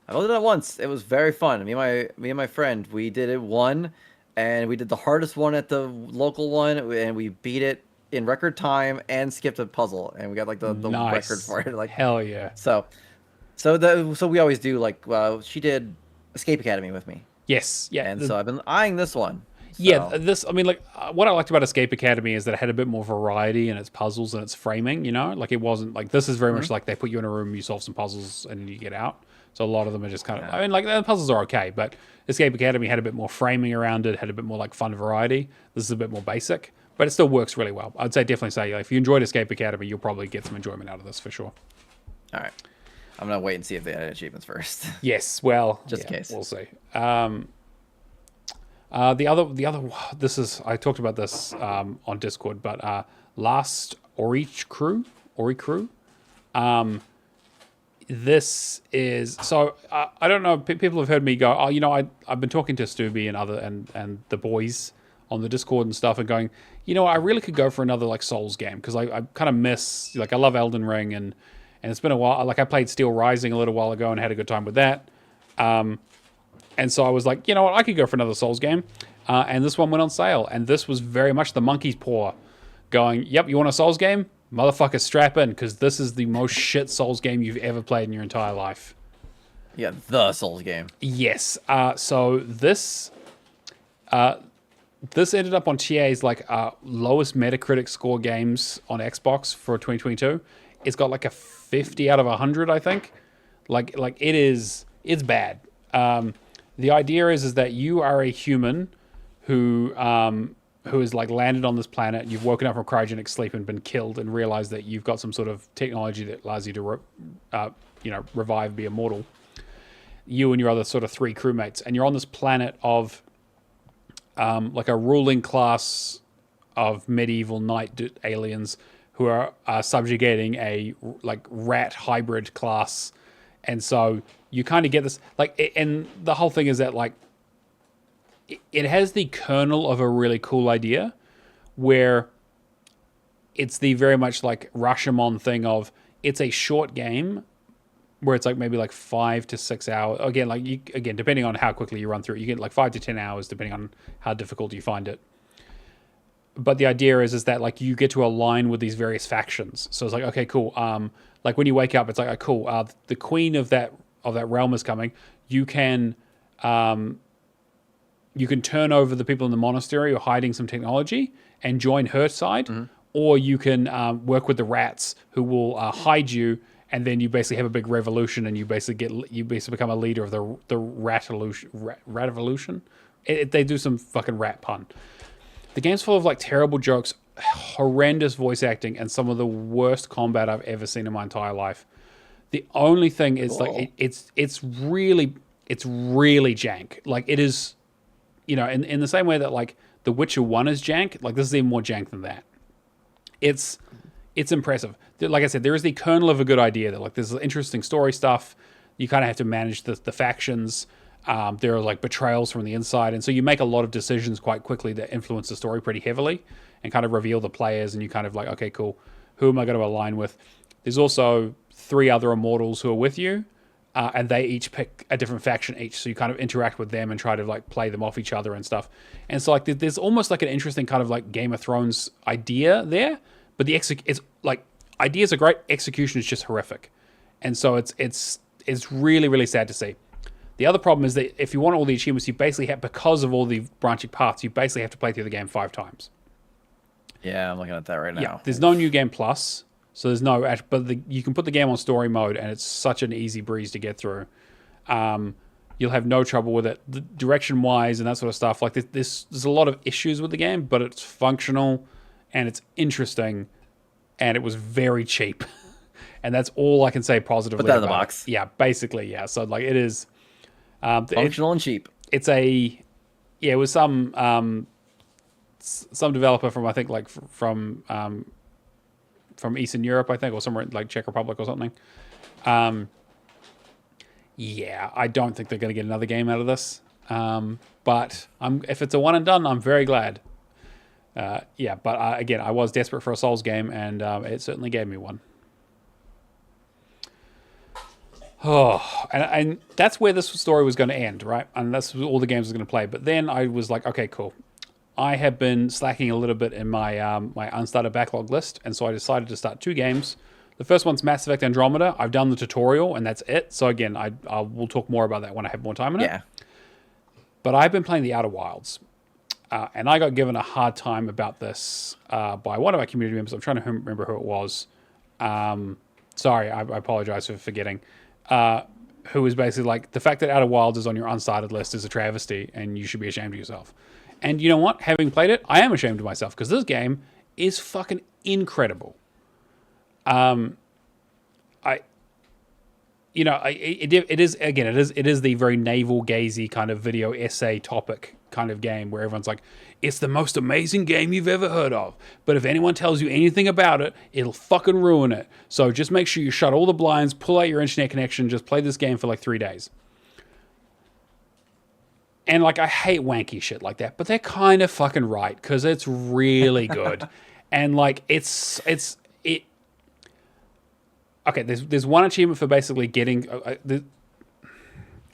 I only did it once. It was very fun. Me and my friend, we did it one, and we did the hardest one at the local one, and we beat it in record time and skipped a puzzle, and we got like the Nice. record for it. Like Hell yeah. So we always do like she did Escape Academy with me, Yes. Yeah. and so I've been eyeing this one. Yeah, So, I mean, like, what I liked about Escape Academy is that it had a bit more variety in its puzzles and its framing, you know? Like, it wasn't, like, this is very much like they put you in a room, you solve some puzzles, and you get out. So a lot of them are just kind of, I mean, like, the puzzles are okay, but Escape Academy had a bit more framing around it, had a bit more, like, fun variety. This is a bit more basic, but it still works really well. I'd definitely say, like, if you enjoyed Escape Academy, you'll probably get some enjoyment out of this for sure. all right, I'm gonna wait and see if they add achievements first. Yes, well, Just in case. we'll see. The other, this is, I talked about this on Discord, but last AudreyChar. This is, so I don't know, people have heard me go, oh, you know, I've been talking to Stubby and the boys on the Discord and stuff and going, you know, I really could go for another like Souls game because I kind of miss, like I love Elden Ring and it's been a while. Like I played Steel Rising a little while ago and had a good time with that. And so I was like, you know what, I could go for another Souls game. And this one went on sale. And this was very much the monkey's paw going, yep, you want a Souls game? Motherfucker, strap in, because this is the most shit Souls game you've ever played in your entire life. Yeah, the Souls game. Yes. So this ended up on TA's like lowest Metacritic score games on Xbox for 2022. It's got like a 50 out of 100, I think. Like it's bad. The idea is that you are a human who has like landed on this planet. You've woken up from cryogenic sleep and been killed, and realized that you've got some sort of technology that allows you to, revive, be immortal. You and your other sort of 3 crewmates, and you're on this planet of, like a ruling class of medieval knight aliens who are subjugating a like rat hybrid class, and so you kind of get this like, and the whole thing is that like it has the kernel of a really cool idea where it's the very much like Rashomon thing of it's a short game where it's like maybe like 5 to 6 hours. Again, like depending on how quickly you run through it, you get like 5 to 10 hours depending on how difficult you find it. But the idea is that like you get to align with these various factions. So it's like, okay, cool. Like when you wake up, it's like, oh, cool. The queen of that realm is coming. You can turn over the people in the monastery who are hiding some technology and join her side, or you can work with the rats who will hide you, and then you basically have a big revolution, and you basically become a leader of the rat-evolution. They do some fucking rat pun. The game's full of like terrible jokes, horrendous voice acting, and some of the worst combat I've ever seen in my entire life. The only thing is like it's really jank. Like it is, you know, in the same way that like The Witcher 1 is jank, like this is even more jank than that. It's impressive. Like I said, there is the kernel of a good idea that like there's interesting story stuff. You kind of have to manage the factions. There are like betrayals from the inside, and so you make a lot of decisions quite quickly that influence the story pretty heavily and kind of reveal the players, and you kind of like, okay, cool, who am I going to align with? There's also 3 other immortals who are with you, and they each pick a different faction each. So you kind of interact with them and try to like play them off each other and stuff. And so like there's almost like an interesting kind of like Game of Thrones idea there, but the it's like ideas are great, execution is just horrific, and so it's really really sad to see. The other problem is that if you want all the achievements, you basically have, because of all the branching paths, you basically have to play through the game 5 times. Yeah, I'm looking at that right now. Yeah, there's no new game plus, so there's no. But you can put the game on story mode, and it's such an easy breeze to get through. You'll have no trouble with it, direction wise and that sort of stuff. Like there's a lot of issues with the game, but it's functional and it's interesting, and it was very cheap, and that's all I can say positively. Put that in the about box. It. Yeah, basically, yeah. So like it is. Functional and cheap. It's it was some developer from, I think, like from Eastern Europe, I think, or somewhere like Czech Republic or something. Yeah, I don't think they're going to get another game out of this. But if it's a one and done, I'm very glad. Yeah, but again, I was desperate for a Souls game, and it certainly gave me one. Oh, and that's where this story was going to end, right? And that's all the games I was going to play. But then I was like, okay, cool. I have been slacking a little bit in my my unstarted backlog list, and so I decided to start 2 games. The first one's Mass Effect Andromeda. I've done the tutorial, and that's it. So again, I will talk more about that when I have more time in it. Yeah. But I've been playing the Outer Wilds, and I got given a hard time about this by one of our community members. I'm trying to remember who it was. Sorry, I apologize for forgetting. Who was basically like, the fact that Outer Wilds is on your unstarted list is a travesty, and you should be ashamed of yourself. And you know what? Having played it, I am ashamed of myself, because this game is fucking incredible. It is the very navel gazy kind of video essay topic kind of game where everyone's like, it's the most amazing game you've ever heard of, but if anyone tells you anything about it, it'll fucking ruin it. So just make sure you shut all the blinds, pull out your internet connection, just play this game for like 3 days. And like, I hate wanky shit like that, but they're kind of fucking right, because it's really good. And like, okay, there's one achievement for basically getting.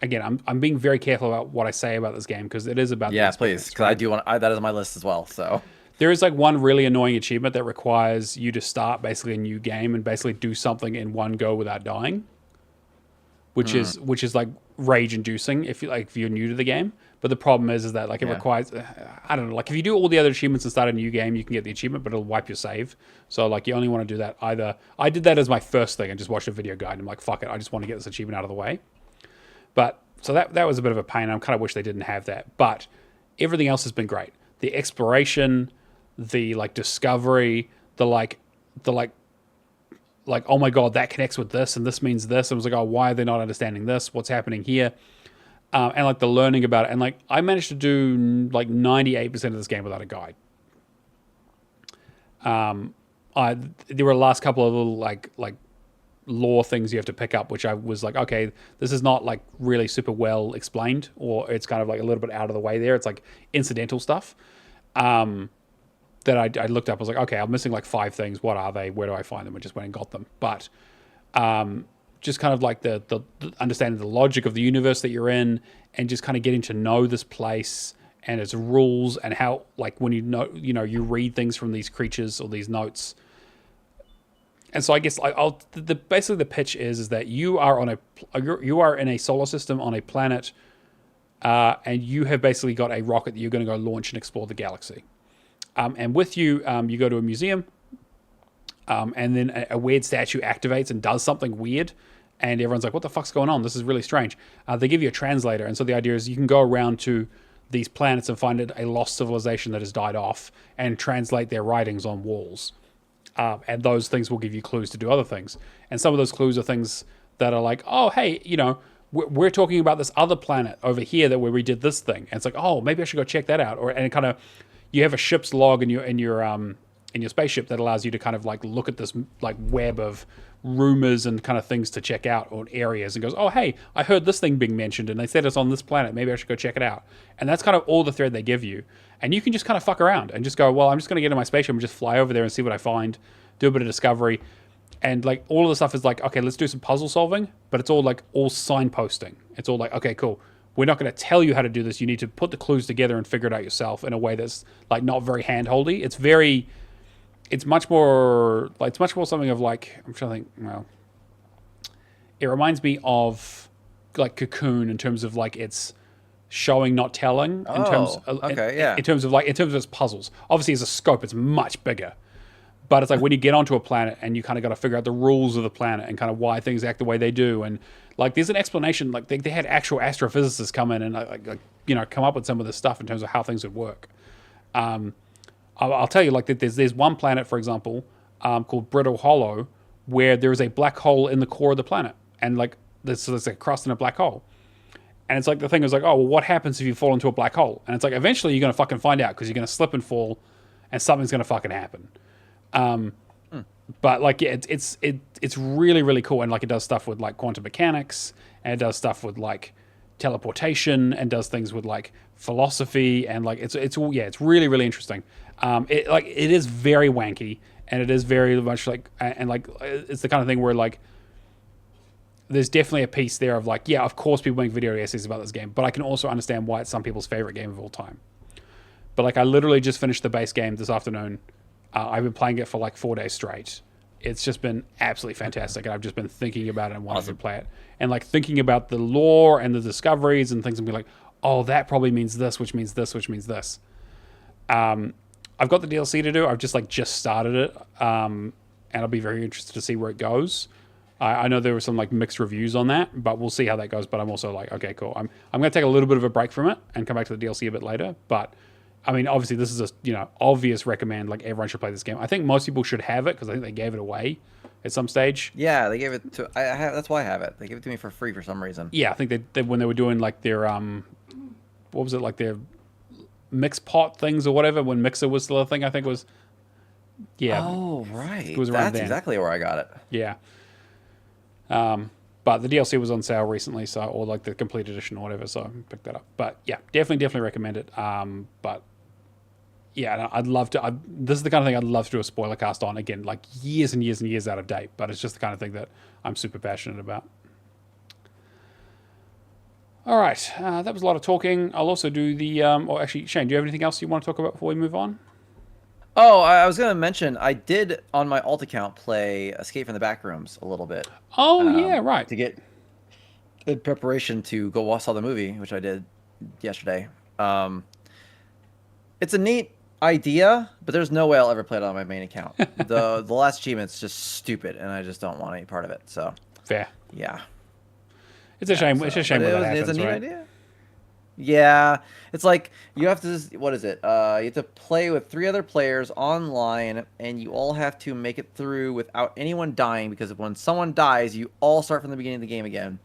Again, I'm being very careful about what I say about this game, because it is about. Yeah, please, because I do want. That is on my list as well. So there is like one really annoying achievement that requires you to start basically a new game and basically do something in one go without dying, which is like rage inducing if you're new to the game. But the problem is that like it requires, I don't know, like if you do all the other achievements and start a new game, you can get the achievement, but it'll wipe your save. So like you only want to do that either. I did that as my first thing and just watched a video guide, and I'm like, fuck it, I just want to get this achievement out of the way. But so that was a bit of a pain. I kind of wish they didn't have that. But everything else has been great. The exploration, the like discovery, the oh my god, that connects with this and this means this. And I was like, oh, why are they not understanding this? What's happening here? And like the learning about it. And like I managed to do like 98% of this game without a guide. There were the last couple of little like lore things you have to pick up, which I was like, okay, this is not like really super well explained, or it's kind of like a little bit out of the way there. It's like incidental stuff that I looked up. I was like, okay, I'm missing like 5 things. What are they? Where do I find them? I just went and got them. But just kind of like the understanding the logic of the universe that you're in, and just kind of getting to know this place and its rules, and how like when you read things from these creatures or these notes. And so I guess basically the pitch is that you are in a solar system on a planet, and you have basically got a rocket that you're going to go launch and explore the galaxy. And with you, you go to a museum, and then a weird statue activates and does something weird, and everyone's like, what the fuck's going on? This is really strange. They give you a translator, and so the idea is you can go around to these planets and find a lost civilization that has died off and translate their writings on walls. And those things will give you clues to do other things. And some of those clues are things that are like, oh, hey, we're talking about this other planet over here where we did this thing. And it's like, oh, maybe I should go check that out. And it kind of, you have a ship's log in your spaceship that allows you to kind of like look at this like web of rumors and kind of things to check out, or areas, and goes, oh, hey, I heard this thing being mentioned and they said it's on this planet. Maybe I should go check it out. And that's kind of all the thread they give you. And you can just kind of fuck around and just go, well, I'm just going to get in my spaceship and just fly over there and see what I find, do a bit of discovery. And like all of the stuff is like, okay, let's do some puzzle solving, but it's all like all signposting. It's all like, okay, cool. We're not going to tell you how to do this. You need to put the clues together and figure it out yourself in a way that's like not very handholdy. It's much more something of like, I'm trying to think, well, it reminds me of like Cocoon in terms of like it's showing, not telling. In terms of, in terms of its puzzles. Obviously, as a scope, it's much bigger. But it's like when you get onto a planet and you kind of got to figure out the rules of the planet and kind of why things act the way they do. And like there's an explanation, like they had actual astrophysicists come in and come up with some of this stuff in terms of how things would work. I'll tell you, like that there's one planet, for example, called Brittle Hollow, where there is a black hole in the core of the planet. And like there's a crust in a black hole. And it's like the thing is like, oh, well, what happens if you fall into a black hole? And it's like eventually you're going to fucking find out because you're going to slip and fall and something's going to fucking happen. But like yeah, it's really, really cool, and like it does stuff with like quantum mechanics, and it does stuff with like teleportation, and does things with like philosophy, and like it's really, really interesting. It is very wanky, and it is very much like, and like it's the kind of thing where like there's definitely a piece there of like, yeah, of course people make video essays about this game, but I can also understand why it's some people's favorite game of all time. But like I literally just finished the base game this afternoon. I've been playing it for like 4 days straight. It's just been absolutely fantastic, and I've just been thinking about it and wanting to play it, and like thinking about the lore and the discoveries and things, and be like, oh, that probably means this, which means this, which means this. I've got the DLC to do. I've just started it, and I'll be very interested to see where it goes. I know there were some like mixed reviews on that, but we'll see how that goes. But I'm also like, okay, cool. I'm going to take a little bit of a break from it and come back to the DLC a bit later, but. I mean, obviously, this is a obvious recommend. Like everyone should play this game. I think most people should have it because I think they gave it away at some stage. Yeah, they gave it to. That's why I have it. They gave it to me for free for some reason. Yeah, I think they when they were doing like their what was it, like their mix pot things or whatever, when Mixer was still a thing. I think it was. Yeah. Oh right. It was around That's then. exactly where I got it. Yeah. But the DLC was on sale recently, or like the complete edition or whatever, so I picked that up. But yeah, definitely recommend it. But yeah, I'd love to. This is the kind of thing I'd love to do a spoiler cast on again, like years and years and years out of date. But it's just the kind of thing that I'm super passionate about. All right, that was a lot of talking. I'll also do the. Or actually, Shane, do you have anything else you want to talk about before we move on? Oh, I was going to mention, I did, on my alt account, play Escape from the Backrooms a little bit. Oh, yeah, right. To get in preparation to go watch the movie, which I did yesterday. It's a neat idea, but there's no way I'll ever play it on my main account. The last achievement's just stupid, and I just don't want any part of it. So fair. Yeah. It's a shame. It's a shame when that happens, it's a neat right? idea. Yeah, it's like you have to. What is it? You have to play with 3 other players online, and you all have to make it through without anyone dying. Because when someone dies, you all start from the beginning of the game again.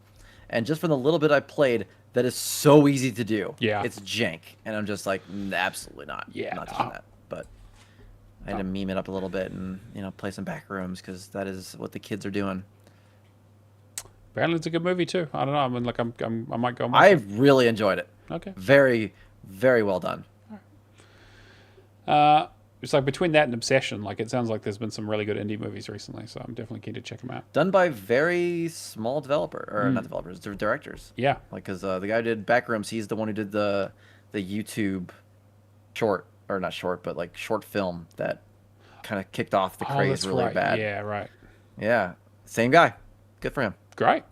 And just from the little bit I played, that is so easy to do. Yeah, it's jank, and I'm just like, absolutely not. Yeah, not doing that. But I had to meme it up a little bit and play some back rooms because that is what the kids are doing. Apparently, it's a good movie too. I don't know. I mean, like, I might go. I really enjoyed it. Okay. Very, very well done. It's like between that and Obsession, like it sounds like there's been some really good indie movies recently, so I'm definitely keen to check them out. Done by very small developer, or not developers, directors. Yeah. Like, because the guy who did Backrooms, he's the one who did the YouTube short, or not short, but like short film that kind of kicked off the craze really bad. Yeah, right. Yeah. Same guy. Good for him. Great.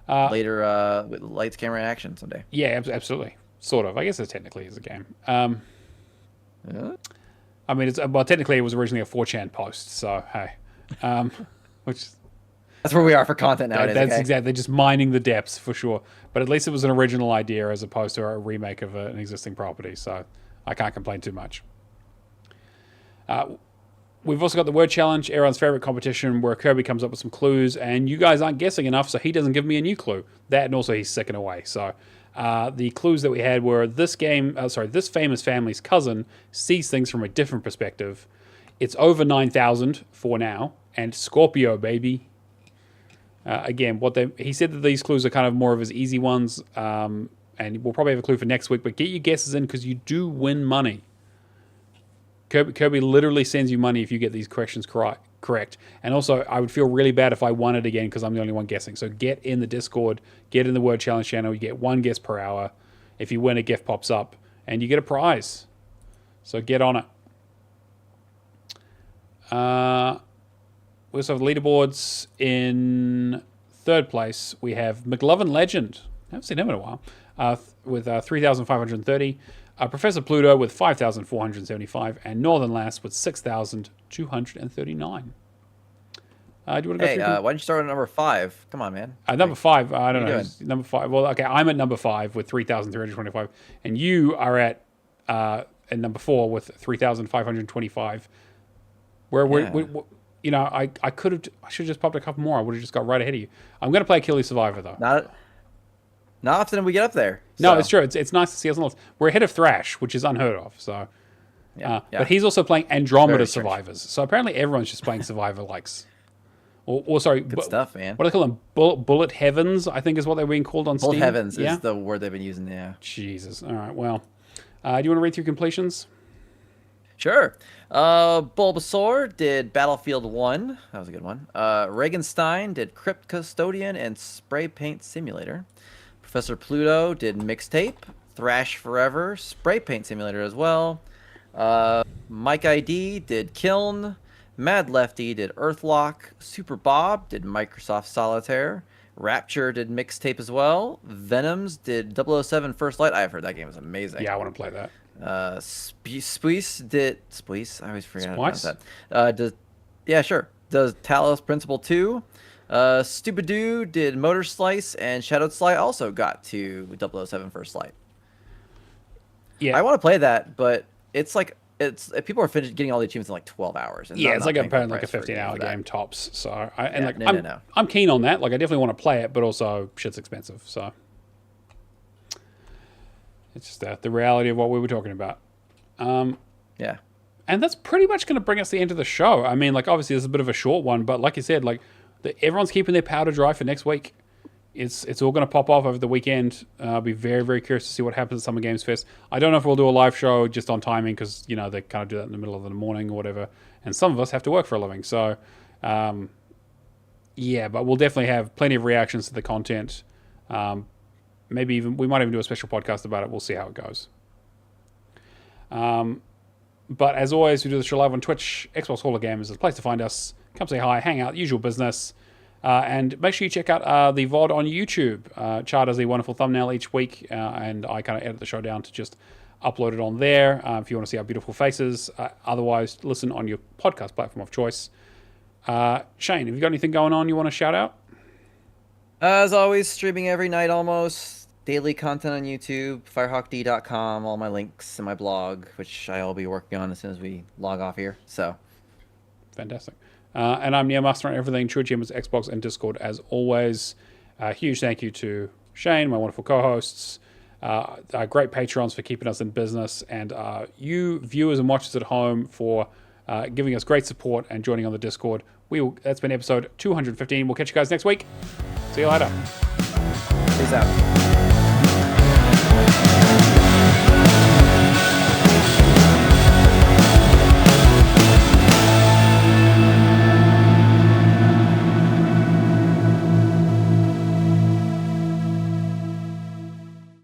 Later, with lights, camera, and action someday. Yeah, absolutely. Sort of. I guess it technically is a game. I mean, technically it was originally a 4chan post, so hey. Which that's where we are for content nowadays. That's exactly, just mining the depths for sure. But at least it was an original idea as opposed to a remake of an existing property, so I can't complain too much. We've also got the word challenge, everyone's favorite competition, where Kirby comes up with some clues, and you guys aren't guessing enough, so he doesn't give me a new clue. That, and also he's sicking away. So the clues that we had were this famous family's cousin sees things from a different perspective. It's over 9,000 for now, and Scorpio, baby. Again, he said that these clues are kind of more of his easy ones, and we'll probably have a clue for next week, but get your guesses in because you do win money. Kirby literally sends you money if you get these questions correct. Correct. And also, I would feel really bad if I won it again because I'm the only one guessing. So get in the Discord, get in the Word Challenge channel. You get 1 guess per hour. If you win, a gift pops up, and you get a prize. So get on it. We also have leaderboards. In third place, we have McLovin Legend. I haven't seen him in a while. With 3,530. Professor Pluto with 5,475. And Northern Last with 6,239. Do you want to go Hey, through? why don't you start at number 5? Come on, man. Number 5. I don't know. doing? Number 5. Well, okay, I'm at number 5 with 3,325. And you are at number 4 with 3,525. You know, I should have just popped a couple more. I would have just got right ahead of you. I'm going to play Achilles Survivor, though. Not often we get up there. No, so. it's true. It's nice to see us. We're ahead of Thrash, which is unheard of. So, Yeah. But he's also playing Andromeda Very strange. Survivors. So apparently everyone's just playing Survivor likes. Or sorry, Good stuff, man. What do they call them? Bullet Heavens, I think is what they're being called on Steam. Bullet Heavens Yeah? is the word they've been using. Yeah. Jesus. All right. Well, do you want to read through completions? Sure. Bulbasaur did Battlefield 1. That was a good one. Regenstein did Crypt Custodian and Spray Paint Simulator. Professor Pluto did Mixtape. Thrash Forever, Spray Paint Simulator as well. Mike ID did Kiln. Mad Lefty did Earthlock. Super Bob did Microsoft Solitaire. Rapture did Mixtape as well. Venoms did 007 First Light. I've heard that game is amazing. Yeah, I want to play that. Spuice did Spuice. I always forget how to pronounce Splice? that. Does Talos Principle 2. Stupidoo did Motor Slice, and Shadowed Sly also got to 007 First Light. Yeah. I want to play that, but it's like people are getting all the achievements in like 12 hours. And Yeah, I'm it's not like paying full a price for 15-hour for that. game tops. So No. I'm keen on that. Like I definitely want to play it, but also shit's expensive. So it's just the reality of what we were talking about. Yeah. And that's pretty much going to bring us to the end of the show. I mean, like obviously this is a bit of a short one, but like you said, like everyone's keeping their powder dry for next week. It's all going to pop off over the weekend. I'll be very, very curious to see what happens at Summer Games Fest. I don't know if we'll do a live show just on timing because, you know, they kind of do that in the middle of the morning or whatever. And some of us have to work for a living. So, yeah, but we'll definitely have plenty of reactions to the content. Maybe we might even do a special podcast about it. We'll see how it goes. But as always, we do the show live on Twitch. Xbox Hall of Gamers is the place to find us. Come say hi, hang out, usual business. And make sure you check out the VOD on YouTube. Char does a wonderful thumbnail each week, and I kind of edit the show down to just upload it on there if you want to see our beautiful faces. Otherwise, listen on your podcast platform of choice. Shane, have you got anything going on you want to shout out? As always, streaming every night almost. Daily content on YouTube, firehawkd.com, all my links and my blog, which I'll be working on as soon as we log off here. So, fantastic. And I'm Neomaster on everything, True Achievements, Xbox, and Discord as always. Huge thank you to Shane, my wonderful co-hosts, our great patrons for keeping us in business, and you viewers and watchers at home for giving us great support and joining on the Discord. That's been episode 215. We'll catch you guys next week. See you later. peace out.